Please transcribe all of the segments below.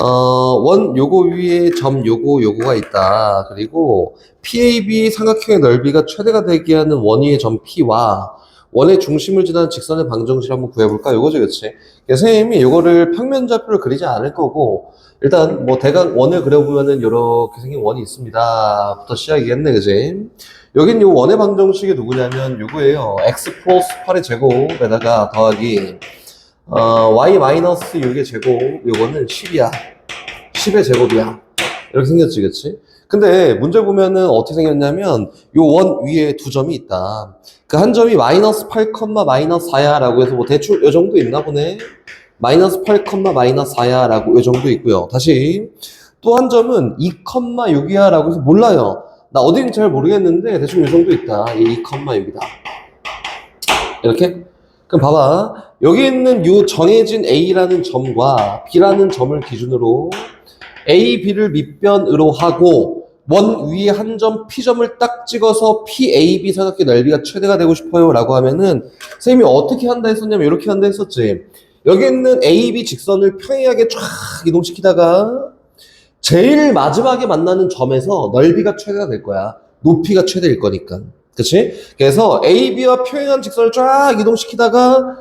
원 요거 위에 점 요거가 있다. 그리고 PAB 삼각형의 넓이가 최대가 되게 하는 원 위의 점 P와 원의 중심을 지나는 직선의 방정식을 한번 구해볼까? 요거죠, 그치? 그래서 선생님이 요거를 평면 좌표를 그리지 않을 거고, 일단 뭐 대강 원을 그려보면은 요렇게 생긴 원이 있습니다. 부터 시작이겠네, 그치? 여긴 요 원의 방정식이 누구냐면 요거예요. x 플러스 8의 제곱에다가 더하기 y 마이너스 6의 제곱, 요거는 10이야. 10의 제곱이야. 이렇게 생겼지, 그치? 근데 문제 보면은 어떻게 생겼냐면 요 원 위에 두 점이 있다. 그 한 점이 마이너스 8, 마이너스 4야 라고 해서 뭐 대충 요 정도 있나 보네. 마이너스 8, 마이너스 4야 라고 요 정도 있고요. 다시 또 한 점은 2, 6이야 라고 해서 몰라요. 나 어딘지 잘 모르겠는데 대충 요 정도 있다. 이 2, 6이다. 이렇게? 그럼 봐봐. 여기 있는 요 정해진 A라는 점과 B라는 점을 기준으로 A, B를 밑변으로 하고 원 위에 한 점 P점을 딱 찍어서 PAB 삼각형의 넓이가 최대가 되고 싶어요 라고 하면은 선생님이 어떻게 한다 했었냐면 이렇게 한다 했었지. 여기 있는 AB 직선을 평행하게 쫙 이동시키다가 제일 마지막에 만나는 점에서 넓이가 최대가 될 거야. 높이가 최대일 거니까. 그치? 그래서 AB와 평행한 직선을 쫙 이동시키다가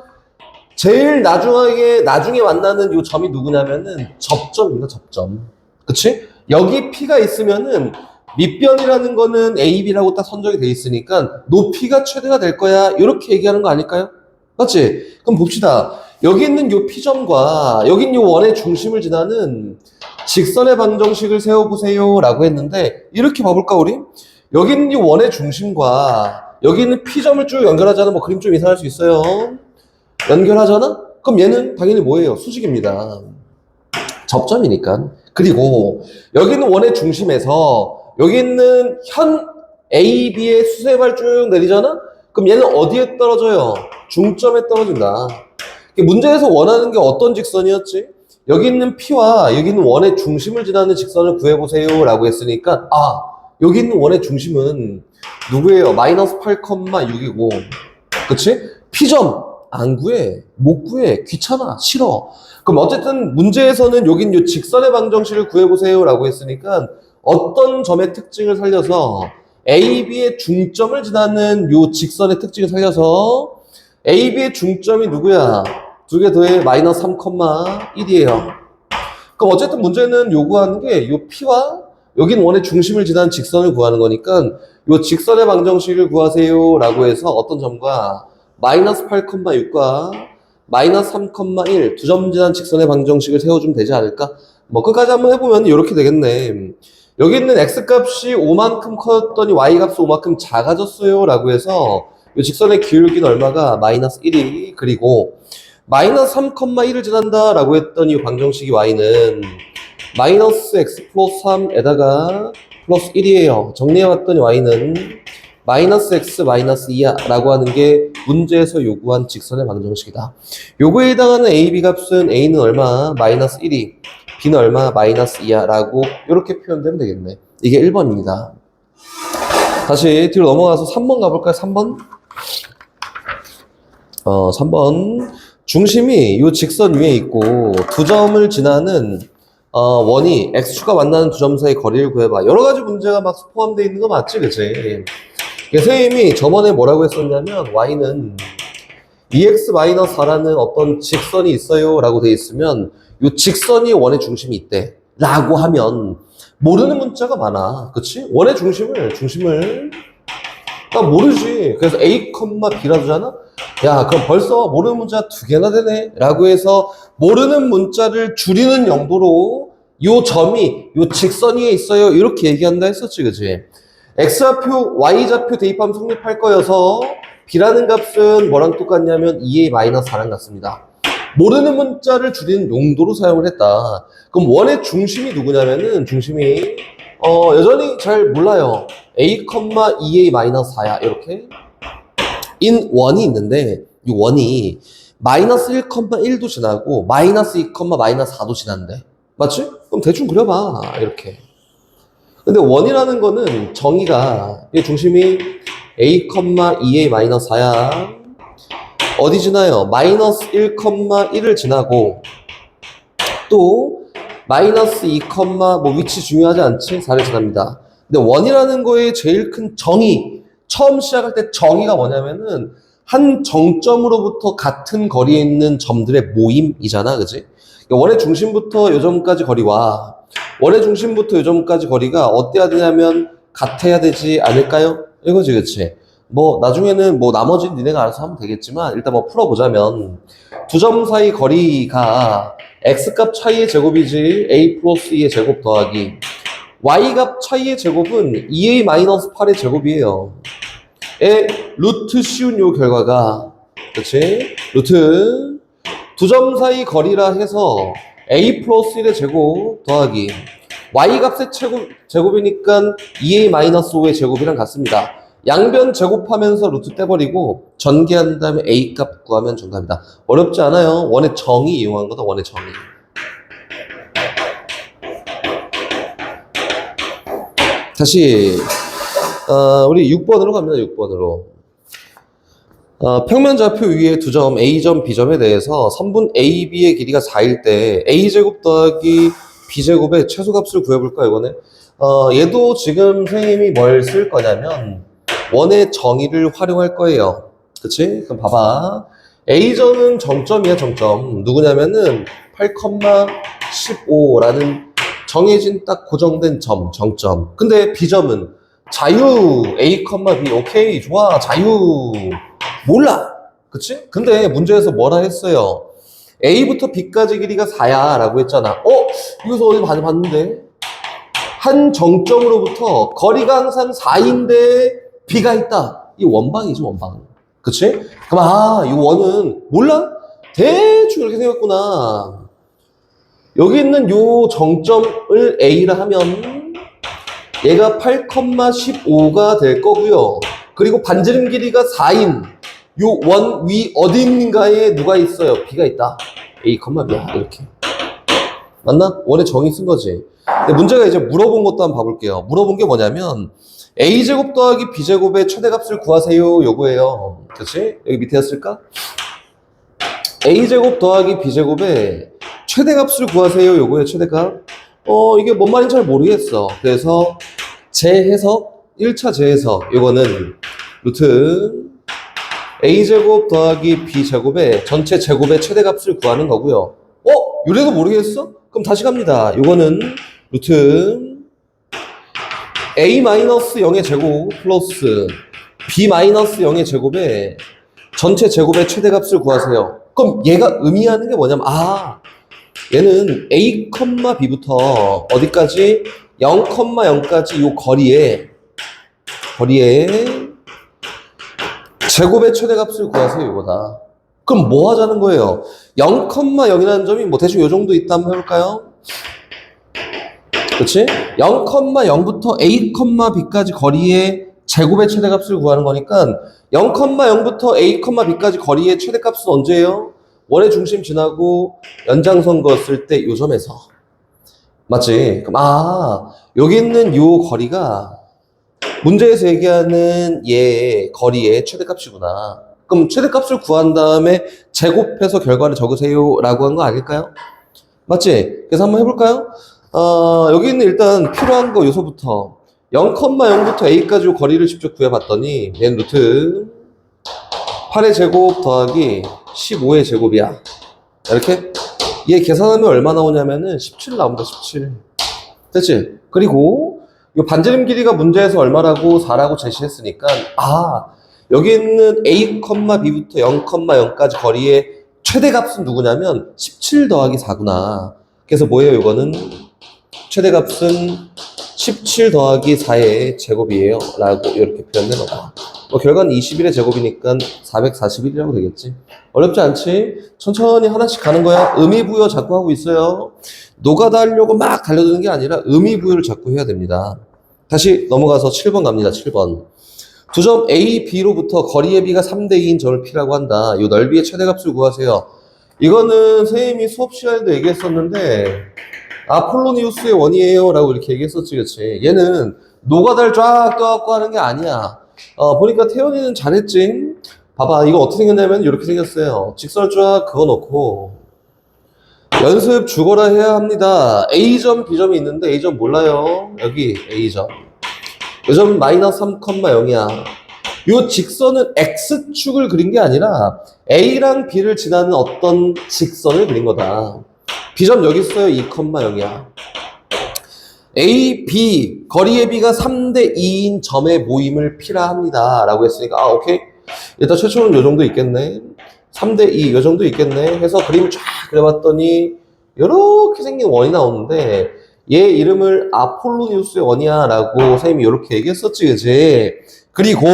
제일 나중에 만나는 요 점이 누구냐면은 접점입니다, 접점. 그치? 여기 P가 있으면은 밑변이라는 거는 AB라고 딱 선정이 돼 있으니까 높이가 최대가 될 거야. 이렇게 얘기하는 거 아닐까요? 맞지? 그럼 봅시다. 여기 있는 요 P점과 여기 있는 요 원의 중심을 지나는 직선의 방정식을 세워보세요 라고 했는데 이렇게 봐볼까 우리? 여기 있는 요 원의 중심과 여기 있는 P점을 쭉 연결하자는 뭐 그림 좀 이상할 수 있어요. 연결하잖아? 그럼 얘는 당연히 뭐예요? 수직입니다. 접점이니까. 그리고 여기 있는 원의 중심에서 여기 있는 현 AB의 수세발 쭉 내리잖아? 그럼 얘는 어디에 떨어져요? 중점에 떨어진다. 문제에서 원하는 게 어떤 직선이었지? 여기 있는 P와 여기 있는 원의 중심을 지나는 직선을 구해보세요 라고 했으니까 여기 있는 원의 중심은 누구예요? 마이너스 8, 6이고 그치? P점 안 구해, 못 구해, 귀찮아, 싫어. 그럼 어쨌든 문제에서는 여긴 요 직선의 방정식을 구해보세요 라고 했으니까 어떤 점의 특징을 살려서 AB의 중점을 지나는 요 직선의 특징을 살려서 AB의 중점이 누구야? 두 개 더해 마이너스 3,1이에요. 그럼 어쨌든 문제는 요구하는 게 요 P와 여긴 원의 중심을 지나는 직선을 구하는 거니까 요 직선의 방정식을 구하세요 라고 해서 어떤 점과 마이너스 8,6과 마이너스 3,1 두 점 지난 직선의 방정식을 세워주면 되지 않을까? 뭐 끝까지 한번 해보면 이렇게 되겠네. 여기 있는 x값이 5만큼 커졌더니 y값이 5만큼 작아졌어요 라고 해서 이 직선의 기울기는 얼마가? 마이너스 1이 그리고 마이너스 3,1을 지난다 라고 했더니 이 방정식이 y는 마이너스 x 플러스 3에다가 플러스 1이에요. 정리해봤더니 y는 마이너스 x 마이너스 2야 라고 하는 게 문제에서 요구한 직선의 방정식이다. 요거에 해당하는 a, b 값은 a는 얼마? 마이너스 1이 b는 얼마? 마이너스 2야 라고 이렇게 표현되면 되겠네. 이게 1번입니다. 다시 뒤로 넘어가서 3번 가볼까요? 3번? 3번 중심이 요 직선 위에 있고 두 점을 지나는 원이 x축과 만나는 두 점 사이 거리를 구해봐. 여러 가지 문제가 막 포함되어 있는 거 맞지, 그치? 선생님이 저번에 뭐라고 했었냐면 y는 2x-4라는 어떤 직선이 있어요 라고 돼 있으면 이 직선이 원의 중심이 있대 라고 하면 모르는 문자가 많아. 그치? 원의 중심을 나 모르지. 그래서 a, b라 두잖아? 야 그럼 벌써 모르는 문자 두 개나 되네 라고 해서 모르는 문자를 줄이는 용도로 요 점이 요 직선 위에 있어요 이렇게 얘기한다 했었지, 그치? x좌표, y좌표 대입하면 성립할 거여서 b라는 값은 뭐랑 똑같냐면 2a-4랑 같습니다. 모르는 문자를 줄이는 용도로 사용을 했다. 그럼 원의 중심이 누구냐면은 중심이 여전히 잘 몰라요. a, 2a-4야 이렇게 인 원이 있는데 이 원이 마이너스 1,1도 지나고 마이너스 2, 마이너스 4도 지난대. 맞지? 그럼 대충 그려봐 이렇게. 근데 원이라는 거는 정의가 이 중심이 a, 2a-4야. 어디 지나요? 마이너스 1,1을 지나고 또 마이너스 2, 뭐 위치 중요하지 않지? 4를 지납니다. 근데 원이라는 거의 제일 큰 정의, 처음 시작할 때 정의가 뭐냐면은 한 정점으로부터 같은 거리에 있는 점들의 모임이잖아, 그지? 원의 중심부터 요점까지 거리와 원의 중심부터 요점까지 거리가 어때야 되냐면 같아야 되지 않을까요? 이거지, 그치? 뭐 나중에는 뭐 나머지는 니네가 알아서 하면 되겠지만 일단 뭐 풀어보자면 두 점 사이 거리가 x값 차이의 제곱이지 a 플러스 2의 제곱 더하기 y값 차이의 제곱은 2a-8의 제곱이에요. 에 루트 씌운 요 결과가 그치? 루트 두 점 사이 거리라 해서 a 플러스 1의 제곱 더하기 y값의 제곱이니까 2a-5의 제곱이랑 같습니다. 양변 제곱하면서 루트 떼버리고 전개한 다음에 a값 구하면 정답이다. 어렵지 않아요. 원의 정의 이용한 거다. 원의 정의. 다시 우리 6번으로 갑니다. 6번으로. 평면 좌표 위에 두 점 A점, B점에 대해서 선분 AB의 길이가 4일 때 A제곱 더하기 B제곱의 최소값을 구해볼까 이거네. 얘도 지금 선생님이 뭘 쓸 거냐면 원의 정의를 활용할 거예요. 그치? 그럼 봐봐. A점은 정점이야, 정점. 누구냐면은 8,15라는 정해진 딱 고정된 점, 정점. 근데 B점은 자유 A, B. 오케이, 좋아. 자유. 몰라. 그치? 근데 문제에서 뭐라 했어요? A부터 B까지 길이가 4야 라고 했잖아. 이거서 어디 봤는데? 한 정점으로부터 거리가 항상 4인데 B가 있다. 이 원방이지, 원방. 그치? 그럼 이 원은 몰라? 대충 이렇게 생겼구나. 여기 있는 요 정점을 A라 하면 얘가 8,15가 될 거고요. 그리고 반지름 길이가 4인 요 원 위 어딘가에 누가 있어요? B가 있다. A, B야. 이렇게. 맞나? 원의 정의 쓴 거지. 근데 문제가 이제 물어본 것도 한번 봐볼게요. 물어본 게 뭐냐면 A제곱 더하기 B제곱의 최대값을 구하세요. 요거예요. 그치? 여기 밑에 쓸까? A제곱 더하기 B제곱의 최대값을 구하세요. 요거예요. 최대값. 이게 뭔 말인지 잘 모르겠어. 그래서 재해석, 1차 재해석. 요거는 루트 A제곱 더하기 B제곱의 전체 제곱의 최대값을 구하는 거고요. 요래도 모르겠어? 그럼 다시 갑니다. 요거는 루트 A-0의 제곱 플러스 B-0의 제곱의 전체 제곱의 최대값을 구하세요. 그럼 얘가 의미하는 게 뭐냐면 얘는 A, B부터 어디까지? 0,0까지 요 거리에 제곱의 최대값을 구하세요. 이거다. 그럼 뭐 하자는 거예요? 0,0이라는 점이 뭐 대충 요 정도 있다 한번 해볼까요? 그치? 0,0부터 A, B까지 거리의 제곱의 최대값을 구하는 거니까 0,0부터 A, B까지 거리의 최대값은 언제예요? 원의 중심 지나고 연장선 그었을 때 요 점에서. 맞지? 그럼 여기 있는 요 거리가 문제에서 얘기하는 얘 거리의 최대값이구나. 그럼 최대값을 구한 다음에 제곱해서 결과를 적으세요 라고 한 거 아닐까요? 맞지? 그래서 한번 해볼까요? 여기 있는 일단 필요한 거 요소부터 0,0부터 A까지 요 거리를 직접 구해봤더니 얘는 루트 8의 제곱 더하기 15의 제곱이야. 이렇게 얘 계산하면 얼마 나오냐면은 17 나옵니다. 17. 됐지? 그리고 이 반지름 길이가 문제에서 얼마라고 4라고 제시했으니까 여기 있는 A, B부터 0,0까지 거리의 최대값은 누구냐면 17 더하기 4구나. 그래서 뭐예요? 이거는 최대값은 17 더하기 4의 제곱이에요 라고 이렇게 표현된 거다. 결과는 21의 제곱이니까 441이라고 되겠지. 어렵지 않지? 천천히 하나씩 가는 거야. 의미부여 자꾸 하고 있어요. 노가다 하려고 막 달려드는 게 아니라 의미부여를 자꾸 해야 됩니다. 다시 넘어가서 7번 갑니다. 7번. 두 점 A, B로부터 거리의 B가 3대2인 점을 P라고 한다. 이 넓이의 최대값을 구하세요. 이거는 선생님이 수업 시간에도 얘기했었는데 아폴로니우스의 원이에요 라고 이렇게 얘기했었지. 그치? 얘는 노가다를 쫙 떠갖고 하는 게 아니야. 보니까 태연이는 잘했지. 봐봐, 이거 어떻게 생겼냐면 이렇게 생겼어요. 직선을 쫙 그어놓고 연습 죽어라 해야 합니다. A점, B점이 있는데 A점 몰라요. 여기 A점. 요점 마이너스 3,0이야. 요 직선은 X축을 그린 게 아니라 A랑 B를 지나는 어떤 직선을 그린 거다. B점 여기 있어요. 2,0이야. A, B, 거리의 B가 3대 2인 점의 모임을 P라 합니다. 라고 했으니까, 아, 오케이. 일단 최초는 요 정도 있겠네. 3대 2, 요 정도 있겠네. 해서 그림을 쫙 그려봤더니, 요렇게 생긴 원이 나오는데, 얘 이름을 아폴로니우스의 원이야. 라고 선생님이 요렇게 얘기했었지, 그지? 그리고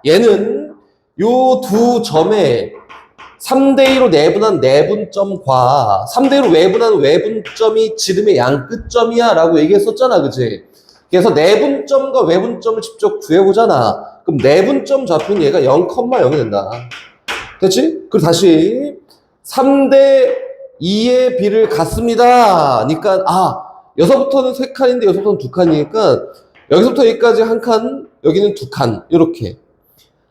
얘는 요 두 점의 3대2로 내분한 내분점과 3대2로 외분한 외분점이 지름의 양끝점이야 라고 얘기했었잖아, 그치? 그래서 내분점과 외분점을 직접 구해보잖아. 그럼 내분점 좌표는 얘가 0,0이 된다. 됐지? 그리고 다시 3대2의 비를 갖습니다. 그러니까 여기서부터는 3칸인데 여기서부터는 2칸이니까 여기서부터 여기까지 1칸, 여기는 2칸 이렇게.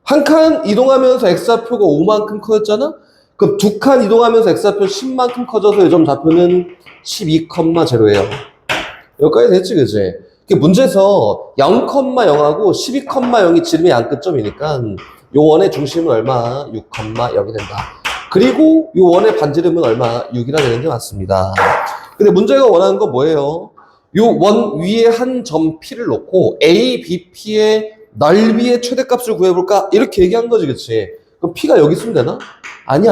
한 칸 이동하면서 X좌표가 5만큼 커졌잖아? 그럼 2칸 이동하면서 X좌표 10만큼 커져서 요점 좌표는 12,0예요. 여기까지 됐지, 그지? 문제에서 0,0하고 12,0이 지름의 양끝점이니까 요 원의 중심은 얼마? 6,0이 된다. 그리고 요 원의 반지름은 얼마? 6이라 되는 게 맞습니다. 근데 문제가 원하는 건 뭐예요? 요 원 위에 한 점 P를 놓고 A, B, P의 넓이의 최대값을 구해볼까? 이렇게 얘기한 거지, 그치? 그럼 P가 여기 있으면 되나? 아니.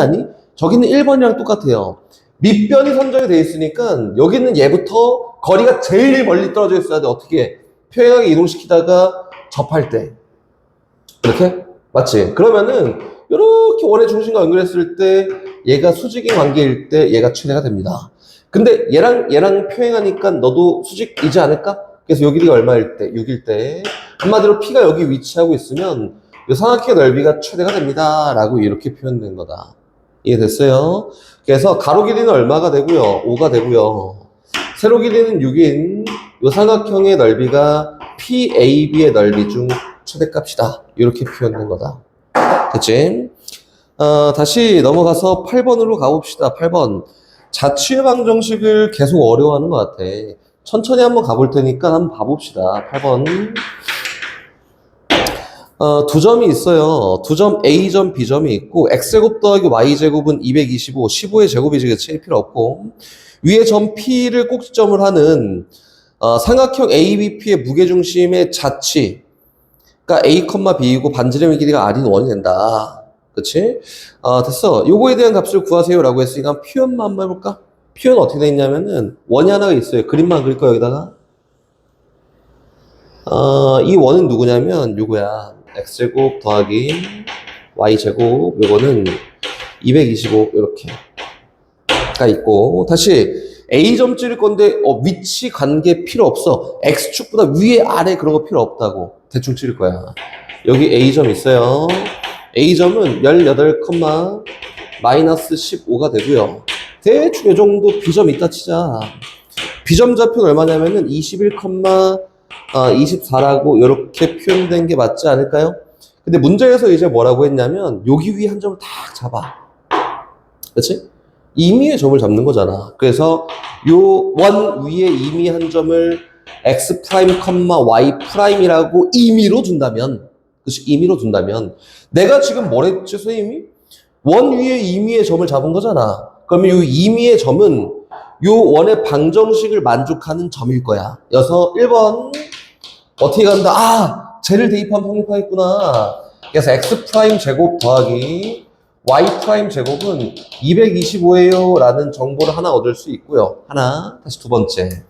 저기는 1번이랑 똑같아요. 밑변이 선정이 돼 있으니까 여기는 얘부터 거리가 제일 멀리 떨어져 있어야 돼. 어떻게? 평행하게 이동시키다가 접할 때. 이렇게? 맞지? 그러면은 이렇게 원의 중심과 연결했을 때 얘가 수직인 관계일 때 얘가 최대가 됩니다. 근데 얘랑 평행하니까 너도 수직이지 않을까? 그래서 요 길이가 얼마일 때? 6일 때. 한마디로 P가 여기 위치하고 있으면 이 삼각형의 넓이가 최대가 됩니다. 라고 이렇게 표현된 거다. 이해됐어요? 그래서 가로 길이는 얼마가 되고요? 5가 되고요. 세로 길이는 6인 이 삼각형의 넓이가 PAB의 넓이 중 최대값이다. 이렇게 표현된 거다. 됐지? 다시 넘어가서 8번으로 가봅시다. 8번. 자취의 방정식을 계속 어려워하는 것 같아. 천천히 한번 가볼 테니까 한번 봐봅시다. 8번. 두 점이 있어요. 두 점 A점, B점이 있고 X제곱 더하기 Y제곱은 225, 15의 제곱이지, 그치? 필요 없고 위에 점 P를 꼭지점을 하는 삼각형 ABP의 무게중심의 자취가 A, B이고 반지름의 길이가 R인 원이 된다. 그치? 됐어. 요거에 대한 값을 구하세요 라고 했으니까 표현만 한번 해볼까? 표현 어떻게 돼 있냐면은 원이 하나가 있어요. 그림만 그릴 거야, 여기다가. 이 원은 누구냐면 요거야. X제곱 더하기 Y제곱, 요거는 225 이렇게가 있고, 다시 A점 찌를 건데 위치 관계 필요 없어. X축보다 위에 아래 그런 거 필요 없다고. 대충 찌를 거야. 여기 A점 있어요. A점은 18, 마이너스 15가 되고요. 대충 이 정도 B점 있다 치자. B점 좌표는 얼마냐면은 21, 24라고 이렇게 표현된 게 맞지 않을까요? 근데 문제에서 이제 뭐라고 했냐면 여기 위에 한 점을 딱 잡아. 그렇지? 임의의 점을 잡는 거잖아. 그래서 요 원 위에 임의 한 점을 X 프라임, Y 프라임이라고 임의로 둔다면, 그렇지? 임의로 둔다면 내가 지금 뭐랬지, 선생님이? 원 위에 임의의 점을 잡은 거잖아. 그러면 요 임의의 점은 요 원의 방정식을 만족하는 점일 거야. 여기서 1번 어떻게 간다? 쟤를 대입하면 성립하겠구나. 그래서 X 프라임 제곱 더하기 Y 프라임 제곱은 225예요 라는 정보를 하나 얻을 수 있고요. 하나, 다시 두 번째.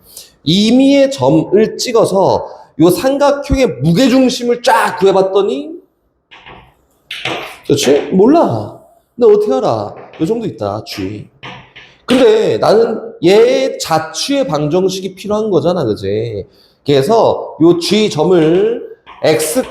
임의의 점을 찍어서 요 삼각형의 무게중심을 쫙 구해봤더니, 그렇지? 몰라. 근데 어떻게 알아? 요 정도 있다, G. 근데 나는 얘의 자취의 방정식이 필요한 거잖아, 그지? 그래서 요 G 점을 X,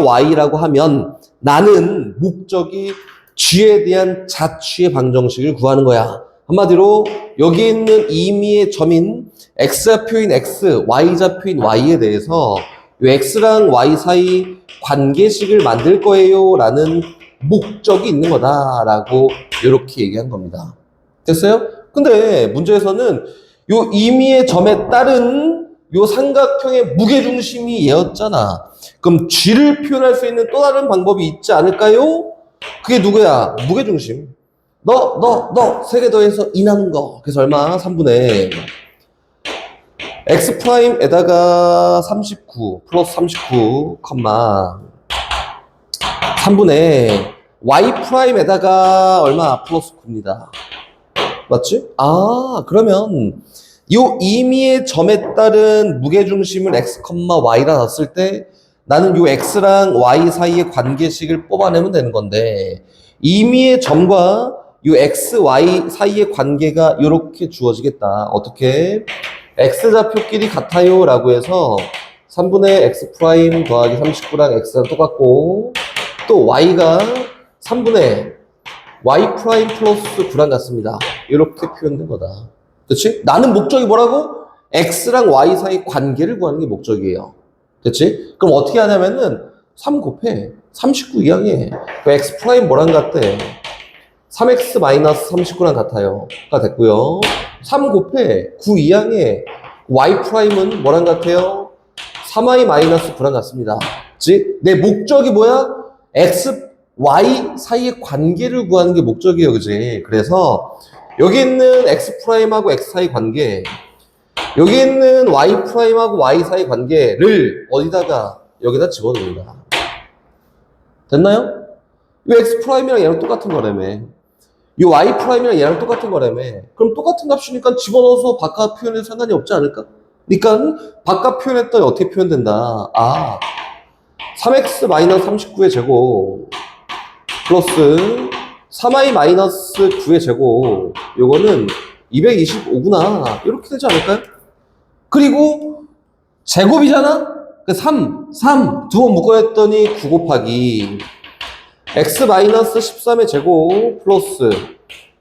Y라고 하면 나는 목적이 G에 대한 자취의 방정식을 구하는 거야. 한마디로 여기 있는 임의의 점인 X좌표인 X, Y좌표인 Y에 대해서 요 X랑 Y 사이 관계식을 만들 거예요 라는 목적이 있는 거다라고 이렇게 얘기한 겁니다. 됐어요? 근데 문제에서는 요 임의의 점에 따른 요 삼각형의 무게중심이 얘였잖아. 그럼 G를 표현할 수 있는 또 다른 방법이 있지 않을까요? 그게 누구야? 무게중심. 너 세 개 더해서 2 나눈 거. 그래서 얼마? 3분의 x 프라임에다가 39 플러스 39, 3분의 y 프라임에다가 얼마? 플러스 9입니다. 맞지? 아, 그러면 요 임의의 점에 따른 무게중심을 x, y라 놨을 때 나는 요 x랑 y 사이의 관계식을 뽑아내면 되는 건데 임의의 점과 요 x, y 사이의 관계가 이렇게 주어지겠다. 어떻게? x좌표끼리 같아요 라고 해서 3분의 x 프라임 더하기 39랑 x랑 똑같고 또 y가 3분의 y 프라임 플러스 9랑 같습니다. 이렇게 표현된 거다. 그렇지? 나는 목적이 뭐라고? x랑 y 사이 관계를 구하는 게 목적이에요. 그렇지? 그럼 어떻게 하냐면은 3 곱해 39 이항에 그 x 프라임 뭐랑 같대? 3x 마이너스 39랑 같아요. 가 됐고요. 3 곱해 9 이항에 y 프라임은 뭐랑 같아요? 3y 마이너스 9랑 같습니다. 즉, 내 목적이 뭐야? x, y 사이의 관계를 구하는 게 목적이에요. 그지? 그래서 여기 있는 x 프라임하고 x 사이 관계, 여기 있는 y 프라임하고 y 사이 관계를 어디다가 여기다 집어넣는다. 됐나요? 이 x 프라임이랑 얘랑 똑같은 거라며. 이 y 프라임이랑 얘랑 똑같은 거라며. 그럼 똑같은 값이니까 집어넣어서 바깥 표현해도 상관이 없지 않을까? 그러니까 바깥 표현했더니 어떻게 표현된다? 아, 3x 마이너스 39의 제곱 플러스 3y 마이너스 9의 제곱, 요거는 225구나. 이렇게 되지 않을까요? 그리고 제곱이잖아? 3 두 번 묶어냈더니 9 곱하기 x 마이너스 13의 제곱 플러스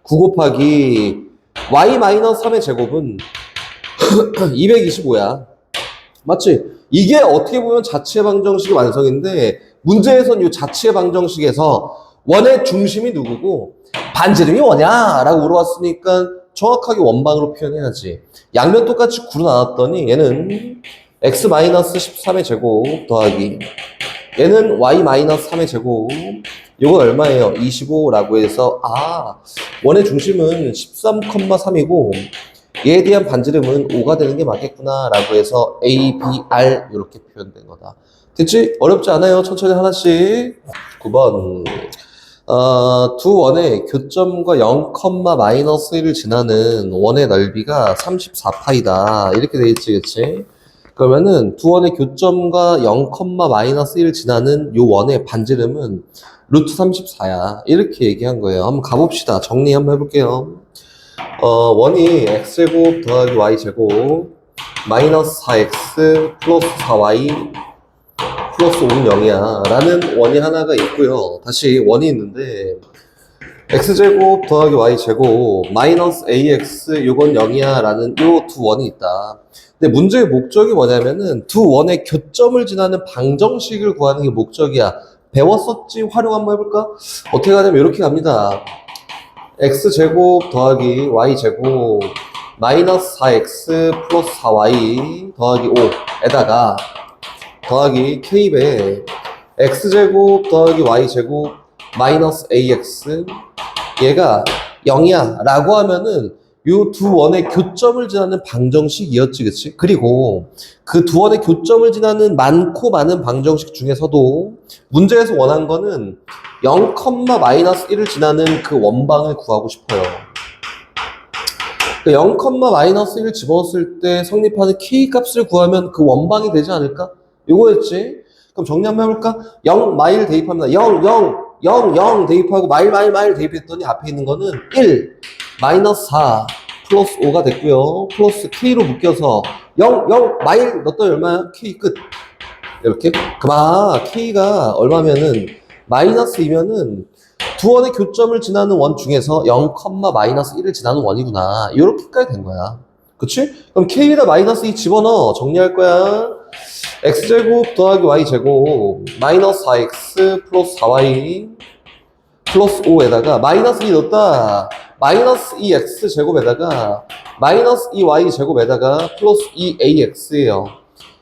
9 곱하기 y 마이너스 3의 제곱은 225야. 맞지? 이게 어떻게 보면 자치의 방정식의 완성인데 문제에선 이 자치의 방정식에서 원의 중심이 누구고 반지름이 뭐냐? 라고 물어봤으니까 정확하게 원방으로 표현해야지. 양면 똑같이 9로 나눴더니 얘는 x 마이너스 13의 제곱 더하기 얘는 y 마이너스 3의 제곱, 이건 얼마예요? 25라고 해서 원의 중심은 13,3이고 얘에 대한 반지름은 5가 되는 게 맞겠구나 라고 해서 A, B, R 이렇게 표현된 거다. 됐지? 어렵지 않아요. 천천히 하나씩. 9번 두 원의 교점과 0, 마이너스 1을 지나는 원의 넓이가 34파이다. 이렇게 돼 있지, 그치? 그러면은 두 원의 교점과 0, 마이너스 1을 지나는 요 원의 반지름은 루트 34야. 이렇게 얘기한 거예요. 한번 가봅시다. 정리 한번 해볼게요. 원이 x제곱 더하기 y제곱 마이너스 4x 플러스 4y 플러스 5는 0이야 라는 원이 하나가 있고요. 다시 원이 있는데 x제곱 더하기 y제곱 마이너스 ax 요건 0이야 라는 요 두 원이 있다. 근데 문제의 목적이 뭐냐면은 두 원의 교점을 지나는 방정식을 구하는 게 목적이야. 배웠었지? 활용 한번 해볼까? 어떻게 가냐면 이렇게 갑니다. x제곱 더하기 y제곱 마이너스 4x 플러스 4y 더하기 5에다가 더하기 k배 x제곱 더하기 y제곱 마이너스 ax 얘가 0이야 라고 하면은 요 두 원의 교점을 지나는 방정식이었지, 그치? 그리고 그 두 원의 교점을 지나는 많고 많은 방정식 중에서도 문제에서 원한 거는 0, 마이너스 1을 지나는 그 원방을 구하고 싶어요. 0, 마이너스 1을 집어넣었을 때 성립하는 k 값을 구하면 그 원방이 되지 않을까? 요거였지? 그럼 정리 한번 해볼까? 0, 마일 대입합니다. 0 대입하고 마일 대입했더니 앞에 있는 거는 1, 마이너스 4 플러스 5가 됐고요. 플러스 k로 묶여서 0 마일 넣었더니 얼마야? k 끝. 이렇게. 그만 k가 얼마면은 마이너스 2면은 두 원의 교점을 지나는 원 중에서 0, 마이너스 1을 지나는 원이구나. 이렇게까지 된 거야. 그치? 그럼 k에다 마이너스 2 집어넣어. 정리할 거야. x제곱 더하기 y제곱 마이너스 4x 플러스 4y 플러스 5에다가 마이너스 2 넣었다. 마이너스 2x 제곱에다가 마이너스 2y 제곱에다가 플러스 2ax예요.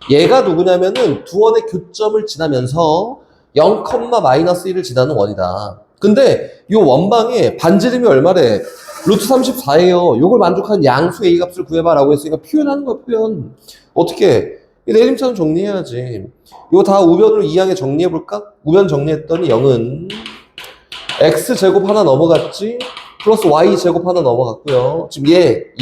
얘가 누구냐면은 두 원의 교점을 지나면서 0, 마이너스 1을 지나는 원이다. 근데 이 원방에 반지름이 얼마래? 루트 34예요. 요걸 만족한 양수 A 값을 구해봐라고 했으니까 표현하는 거야, 표현. 어떻게? 내림차는 정리해야지. 이거 다 우변으로 이항에 정리해볼까? 우변 정리했더니 0은 x제곱 하나 넘어갔지? 플러스 y제곱 하나 넘어갔고요. 지금 얘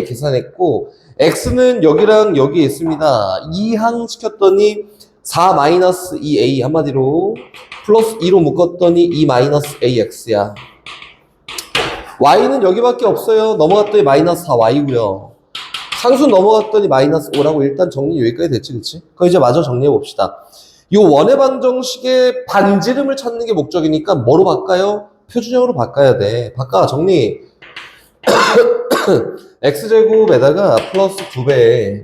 계산했고 x는 여기랑 여기 있습니다. 이항 시켰더니 4 마이너스 2a 한마디로 플러스 2로 묶었더니 2 마이너스 ax야. y는 여기밖에 없어요. 넘어갔더니 마이너스 4y고요. 상수 넘어갔더니 마이너스 5라고 일단 정리 여기까지 됐지, 그치? 그럼 이제 마저 정리해 봅시다. 이 원의 방정식의 반지름을 찾는 게 목적이니까 뭐로 바꿔요? 표준형으로 바꿔야 돼. 바꿔, 정리. x제곱에다가 플러스 2배.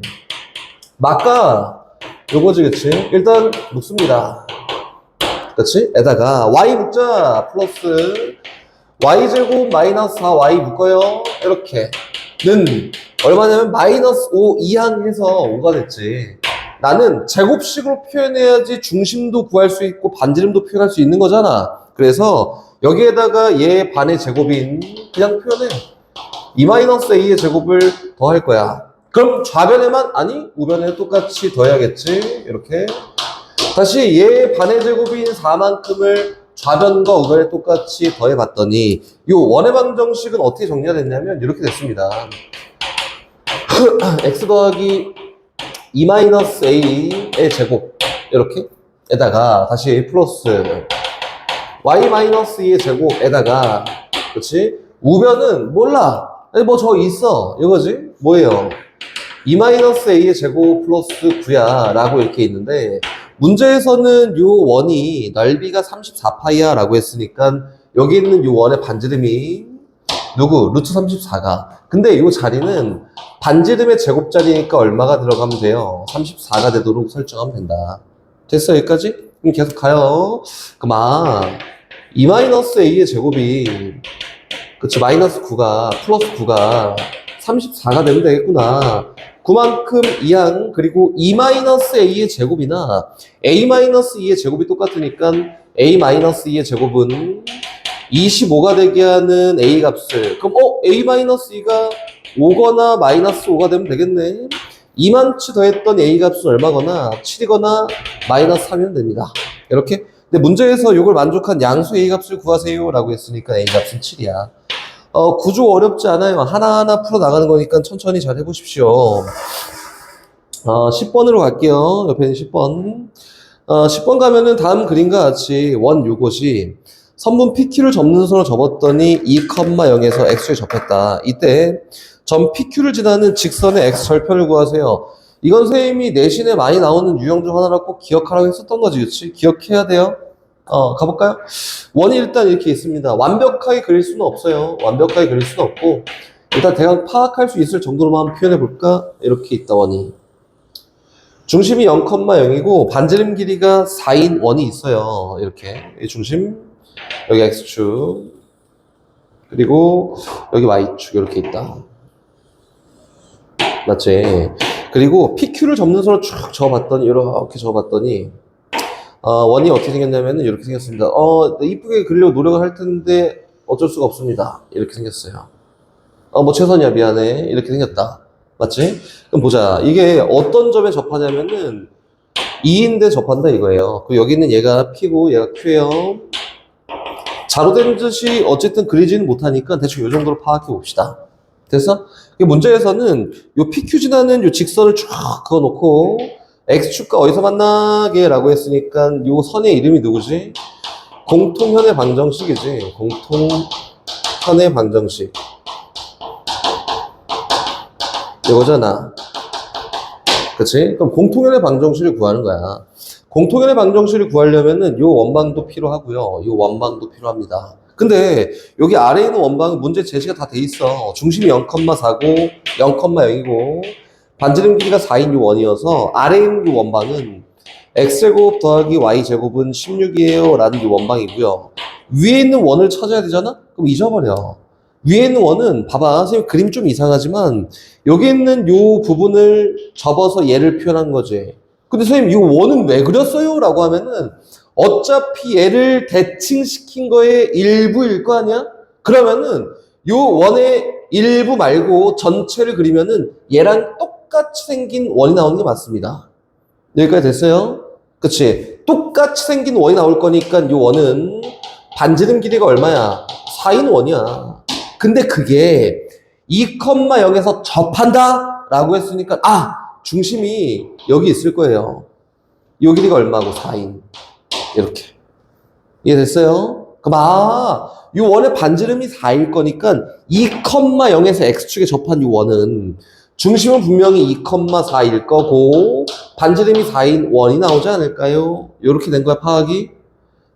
막가. 요거지, 그치? 일단 묶습니다. 그치? 에다가 y 묶자. 플러스 y제곱 마이너스 4y 묶어요. 이렇게. 는 얼마냐면 마이너스 5 이항해서 5가 됐지. 나는 제곱식으로 표현해야지 중심도 구할 수 있고 반지름도 표현할 수 있는 거잖아. 그래서 여기에다가 얘 반의 제곱인 그냥 표현해. 2-a의 제곱을 더할 거야. 그럼 좌변에만? 아니 우변에 똑같이 더해야겠지. 이렇게 다시 얘 반의 제곱인 4만큼을 좌변과 우변에 똑같이 더해봤더니 이 원의 방정식은 어떻게 정리가 됐냐면 이렇게 됐습니다. x 더하기 2-a의 제곱 이렇게 에다가 다시 플러스 y-2의 제곱에다가 그렇지? 우변은 몰라. 뭐 저 있어. 이거지? 뭐예요? 2-a의 제곱 플러스 9야 라고 이렇게 있는데 문제에서는 요 원이 넓이가 34파이야 라고 했으니까 여기 있는 요 원의 반지름이 누구? 루트 34가. 근데 요 자리는 반지름의 제곱자리니까 얼마가 들어가면 돼요? 34가 되도록 설정하면 된다. 됐어 여기까지? 그럼 계속 가요. 그만 2-a의 제곱이 그치 마이너스 9가 플러스 9가 34가 되면 되겠구나. 9만큼 이항 그리고 2-a의 제곱이나 a-2의 제곱이 똑같으니까 a-2의 제곱은 25가 되게 하는 a 값을 그럼 a-2가 5거나 마이너스 5가 되면 되겠네. 2만치 더했던 a 값은 얼마거나 7이거나 마이너스 3이면 됩니다. 이렇게. 근데 문제에서 이걸 만족한 양수 a 값을 구하세요 라고 했으니까 a 값은 7이야. 구조 어렵지 않아요. 하나하나 풀어 나가는 거니까 천천히 잘 해보십시오. 10번으로 갈게요. 옆에 있는 10번. 10번 가면은 다음 그림과 같이 원 요것이 선분 PQ를 접는선으로 접었더니 2,0에서 X에 접했다. 이때 점 PQ를 지나는 직선의 X 절편을 구하세요. 이건 선생님이 내신에 많이 나오는 유형 중 하나라고 꼭 기억하라고 했었던 거지, 그치? 기억해야 돼요. 가볼까요? 원이 일단 이렇게 있습니다. 완벽하게 그릴 수는 없어요. 완벽하게 그릴 수는 없고 일단 대강 파악할 수 있을 정도로만 표현해 볼까? 이렇게 있다 원이. 중심이 0,0이고 반지름 길이가 4인 원이 있어요. 이렇게 중심 여기 X축 그리고 여기 Y축 이렇게 있다. 맞지? 그리고 PQ를 접는 선을 쭉 저어봤더니 이렇게 저어봤더니 원이 어떻게 생겼냐면은 이렇게 생겼습니다. 이쁘게 그리려고 노력을 할 텐데 어쩔 수가 없습니다. 이렇게 생겼어요. 뭐 최선이야 미안해. 이렇게 생겼다. 맞지? 그럼 보자. 이게 어떤 점에 접하냐면은 2인데 접한다 이거예요. 그리고 여기 있는 얘가 P고 얘가 Q예요. 자로된 듯이 어쨌든 그리지는 못하니까 대충 이 정도로 파악해 봅시다. 됐어? 문제에서는 요 PQ 지나는 요 직선을 쭉 그어놓고 X축과 어디서 만나게 라고 했으니까 요 선의 이름이 누구지? 공통현의 방정식이지. 공통현의 방정식. 이거잖아. 그치? 그럼 공통현의 방정식을 구하는 거야. 공통현의 방정식을 구하려면은 요 원방도 필요하고요. 요 원방도 필요합니다. 근데 여기 아래에 있는 원방은 문제 제시가 다 돼 있어. 중심이 0,4고 0,0이고 반지름 길이가 4인 요 원이어서 아래에 있는 요 원방은 x제곱 더하기 y제곱은 16이에요 라는 요 원방이고요. 위에 있는 원을 찾아야 되잖아? 그럼 잊어버려. 위에 있는 원은 봐봐. 선생님 그림 좀 이상하지만 여기 있는 요 부분을 접어서 얘를 표현한 거지. 근데 선생님 이 원은 왜 그렸어요? 라고 하면은 어차피 얘를 대칭시킨 거의 일부일 거 아니야? 그러면은 요 원의 일부 말고 전체를 그리면은 얘랑 똑같이 생긴 원이 나오는 게 맞습니다. 여기까지 됐어요? 그치? 똑같이 생긴 원이 나올 거니까 요 원은 반지름 길이가 얼마야? 4인 원이야. 근데 그게 2,0에서 접한다? 라고 했으니까 중심이 여기 있을 거예요. 요 길이가 얼마고? 4인. 이렇게. 이해됐어요? 그럼 요 원의 반지름이 4일 거니까 2,0에서 x축에 접한 요 원은 중심은 분명히 2,4일 거고 반지름이 4인 원이 나오지 않을까요? 이렇게 된 거야, 파악이.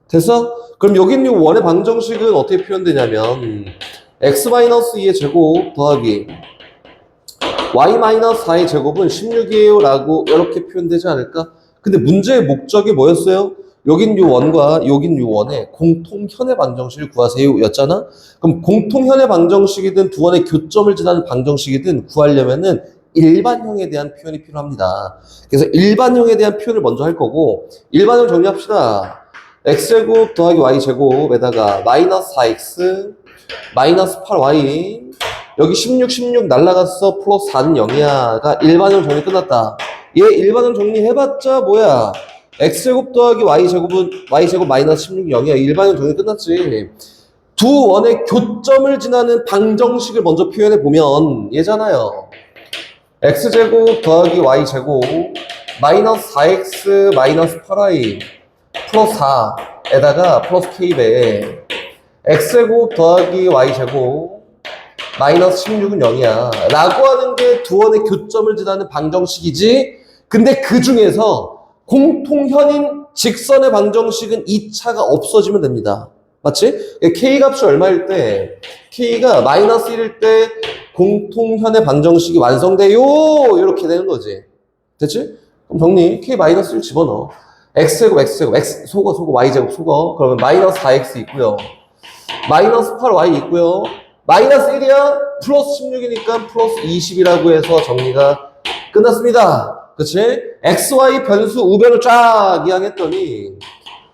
됐어? 그럼 여기 있는 요 원의 방정식은 어떻게 표현되냐면 x-2의 제곱 더하기 y-4의 제곱은 16이에요 라고 이렇게 표현되지 않을까? 근데 문제의 목적이 뭐였어요? 여긴 요 원과 여긴 요 원의 공통현의 방정식을 구하세요 였잖아? 그럼 공통현의 방정식이든 두 원의 교점을 지나는 방정식이든 구하려면은 일반형에 대한 표현이 필요합니다. 그래서 일반형에 대한 표현을 먼저 할 거고 일반형 정리합시다. x제곱 더하기 y제곱에다가 마이너스 4x 마이너스 8y 여기 16 날라갔어 플러스 4는 0이야가 일반형 정리 끝났다. 얘 일반형 정리해봤자 뭐야? x제곱 더하기 y제곱 마이너스 16이 0이야. 일반형 정리 끝났지. 두 원의 교점을 지나는 방정식을 먼저 표현해보면 얘잖아요. x제곱 더하기 y제곱 마이너스 4x 마이너스 8y 플러스 4에다가 플러스 k배 x제곱 더하기 y제곱 마이너스 16은 0이야 라고 하는 게 두 원의 교점을 지나는 방정식이지. 근데 그 중에서 공통현인 직선의 방정식은 2차가 없어지면 됩니다. 맞지? K값이 얼마일 때 K가 마이너스 1일 때 공통현의 방정식이 완성돼요 이렇게 되는 거지. 됐지? 그럼 정리 K 마이너스 1 집어넣어. X제곱 X 속어 Y제곱 속어 그러면 마이너스 4X 있고요 마이너스 8Y 있고요 마이너스 1이야 플러스 16이니까 플러스 20이라고 해서 정리가 끝났습니다. 그치? XY 변수 우변을 쫙 이항했더니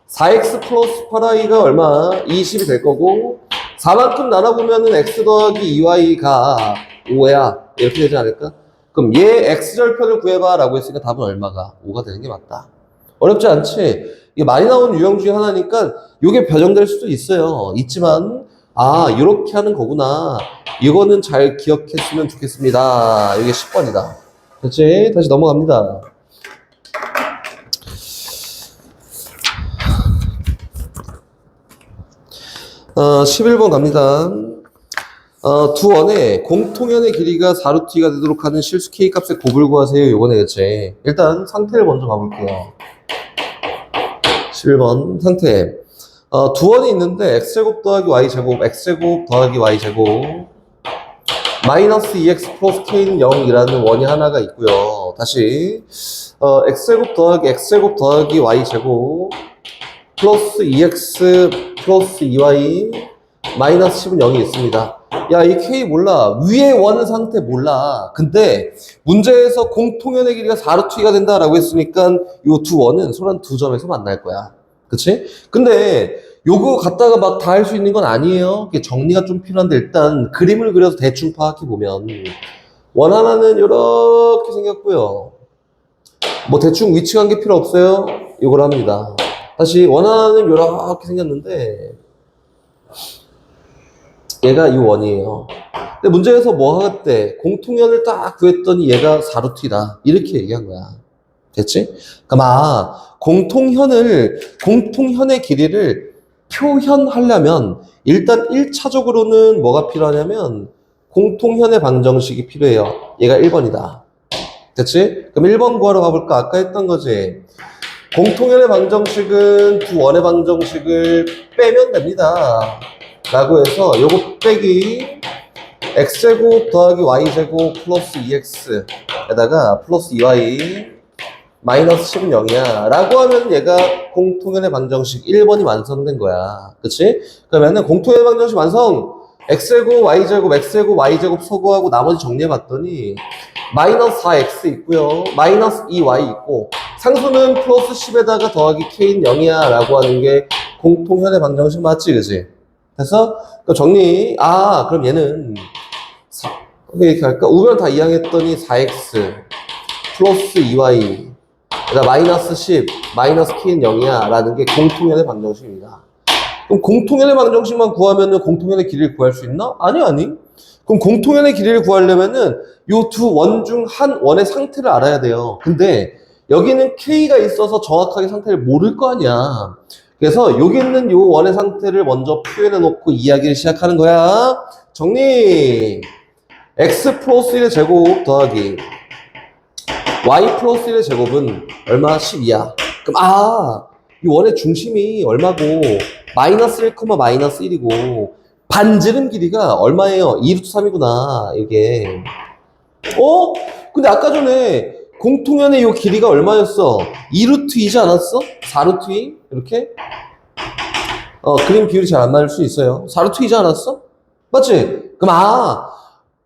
4X 플러스 8Y가 얼마? 20이 될 거고 4만큼 나눠보면은 X 더하기 2Y가 5야 이렇게 되지 않을까? 그럼 얘 X절편을 구해봐 라고 했으니까 답은 얼마가? 5가 되는 게 맞다. 어렵지 않지? 이게 많이 나오는 유형 중에 하나니까 이게 변형될 수도 있어요. 있지만 이렇게 하는 거구나. 이거는 잘 기억했으면 좋겠습니다. 이게 10번이다. 그렇지? 다시 넘어갑니다. 어, 11번 갑니다. 두 원의 공통현의 길이가 4루트가 되도록 하는 실수 K값의 곱을 구하세요. 요거네, 그치? 일단 상태를 먼저 봐볼게요. 11번 상태. 두 원이 있는데 x제곱 더하기 y제곱 x제곱 더하기 y제곱 마이너스 2x 플러스 k는 0이라는 원이 하나가 있고요. 다시 x제곱 더하기 y제곱 플러스 2x 플러스 2y 마이너스 10은 0이 있습니다. 야, 이 k 몰라. 위에 원 상태 몰라. 근데 문제에서 공통현의 길이가 4루트가 된다라고 했으니까 이 두 원은 소란 두 점에서 만날 거야. 그치? 근데 요거 갖다가 막 다 할 수 있는 건 아니에요. 정리가 좀 필요한데 일단 그림을 그려서 대충 파악해보면 원 하나는 이렇게 생겼고요. 뭐 대충 위치 관계 필요 없어요. 요걸 합니다. 다시 원 하나는 이렇게 생겼는데 얘가 이 원이에요. 근데 문제에서 뭐 하겠대? 공통현을 딱 구했더니 얘가 4루트이다. 이렇게 얘기한 거야. 됐지? 그럼 공통현의 길이를 표현하려면 일단 1차적으로는 뭐가 필요하냐면 공통현의 방정식이 필요해요. 얘가 1번이다. 됐지? 그럼 1번 구하러 가볼까? 아까 했던 거지. 공통현의 방정식은 두 원의 방정식을 빼면 됩니다. 라고 해서 요거 빼기 x제곱 더하기 y제곱 플러스 2x에다가 플러스 2y 마이너스 10은 0이야 라고 하면 얘가 공통현의 방정식 1번이 완성된 거야. 그치? 그러면은 공통현의 방정식 완성! x제곱, y제곱, x제곱, y제곱 소거하고 나머지 정리해봤더니 마이너스 4x 있고요. 마이너스 2y 있고 상수는 플러스 10에다가 더하기 k는 0이야 라고 하는 게 공통현의 방정식 맞지, 그지? 그래서 정리. 그럼 얘는 이렇게 할까? 우변 다 이항했더니 4x 플러스 2y 마이너스 10 마이너스 k는 0이야 라는 게 공통현의 방정식입니다. 그럼 공통현의 방정식만 구하면은 공통현의 길이를 구할 수 있나? 아니. 그럼 공통현의 길이를 구하려면은 요 두 원 중 한 원의 상태를 알아야 돼요. 근데 여기는 k가 있어서 정확하게 상태를 모를 거 아니야. 그래서 여기 있는 요 원의 상태를 먼저 표현해 놓고 이야기를 시작하는 거야. 정리. x 플러스 1의 제곱 더하기 y 플러스 1의 제곱은 얼마? 12야. 그럼 이 원의 중심이 얼마고 마이너스 1, 마이너스 1이고 반지름 길이가 얼마예요? 2루트 3이구나 이게. 근데 아까 전에 공통현의 이 길이가 얼마였어? 2루트 2지 않았어? 4루트 2? 이렇게? 그림 비율이 잘 안 맞을 수 있어요. 4루트 2지 않았어? 맞지? 그럼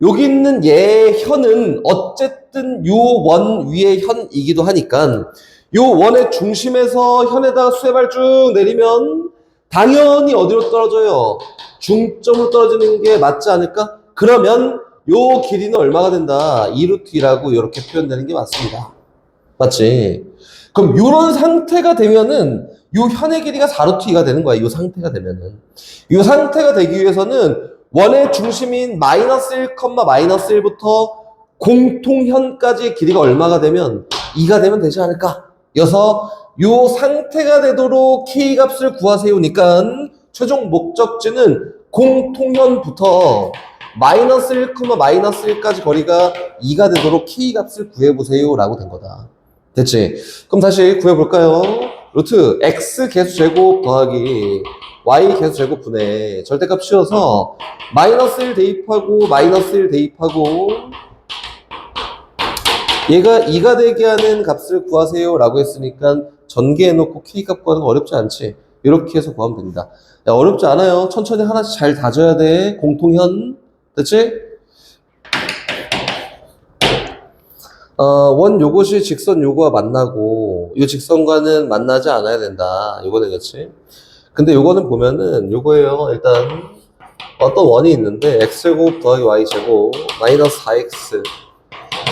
여기 있는 얘 현은 어쨌든 요 원 위의 현이기도 하니까 요 원의 중심에서 현에다가 수의 쭉 내리면 당연히 어디로 떨어져요? 중점으로 떨어지는 게 맞지 않을까? 그러면 요 길이는 얼마가 된다? 2루트 2라고 이렇게 표현되는 게 맞습니다. 맞지? 그럼 요런 상태가 되면은 요 현의 길이가 4루트 2가 되는 거야. 요 상태가 되면은. 요 상태가 되기 위해서는 원의 중심인 마이너스 1, 마이너스 1부터 공통현까지의 길이가 얼마가 되면 2가 되면 되지 않을까? 여서 요 상태가 되도록 k 값을 구하세요니까 최종 목적지는 공통현부터 마이너스 1, 마이너스 1까지 거리가 2가 되도록 k 값을 구해보세요 라고 된 거다. 됐지? 그럼 다시 구해볼까요? 루트 x 개수 제곱 더하기 y 개수 제곱 분의 절대값 씌워서 마이너스 1 대입하고 마이너스 1 대입하고 얘가 2가 되게 하는 값을 구하세요 라고 했으니까 전개해놓고 k값 구하는 거 어렵지 않지? 이렇게 해서 구하면 됩니다. 야, 어렵지 않아요. 천천히 하나씩 잘 다져야 돼. 공통현. 됐지? 원 요것이 직선 요거와 만나고 이 직선과는 만나지 않아야 된다. 요거는 그렇지? 근데 요거는 보면은 요거예요. 일단 어떤 원이 있는데 x제곱 더하기 y제곱 마이너스 4x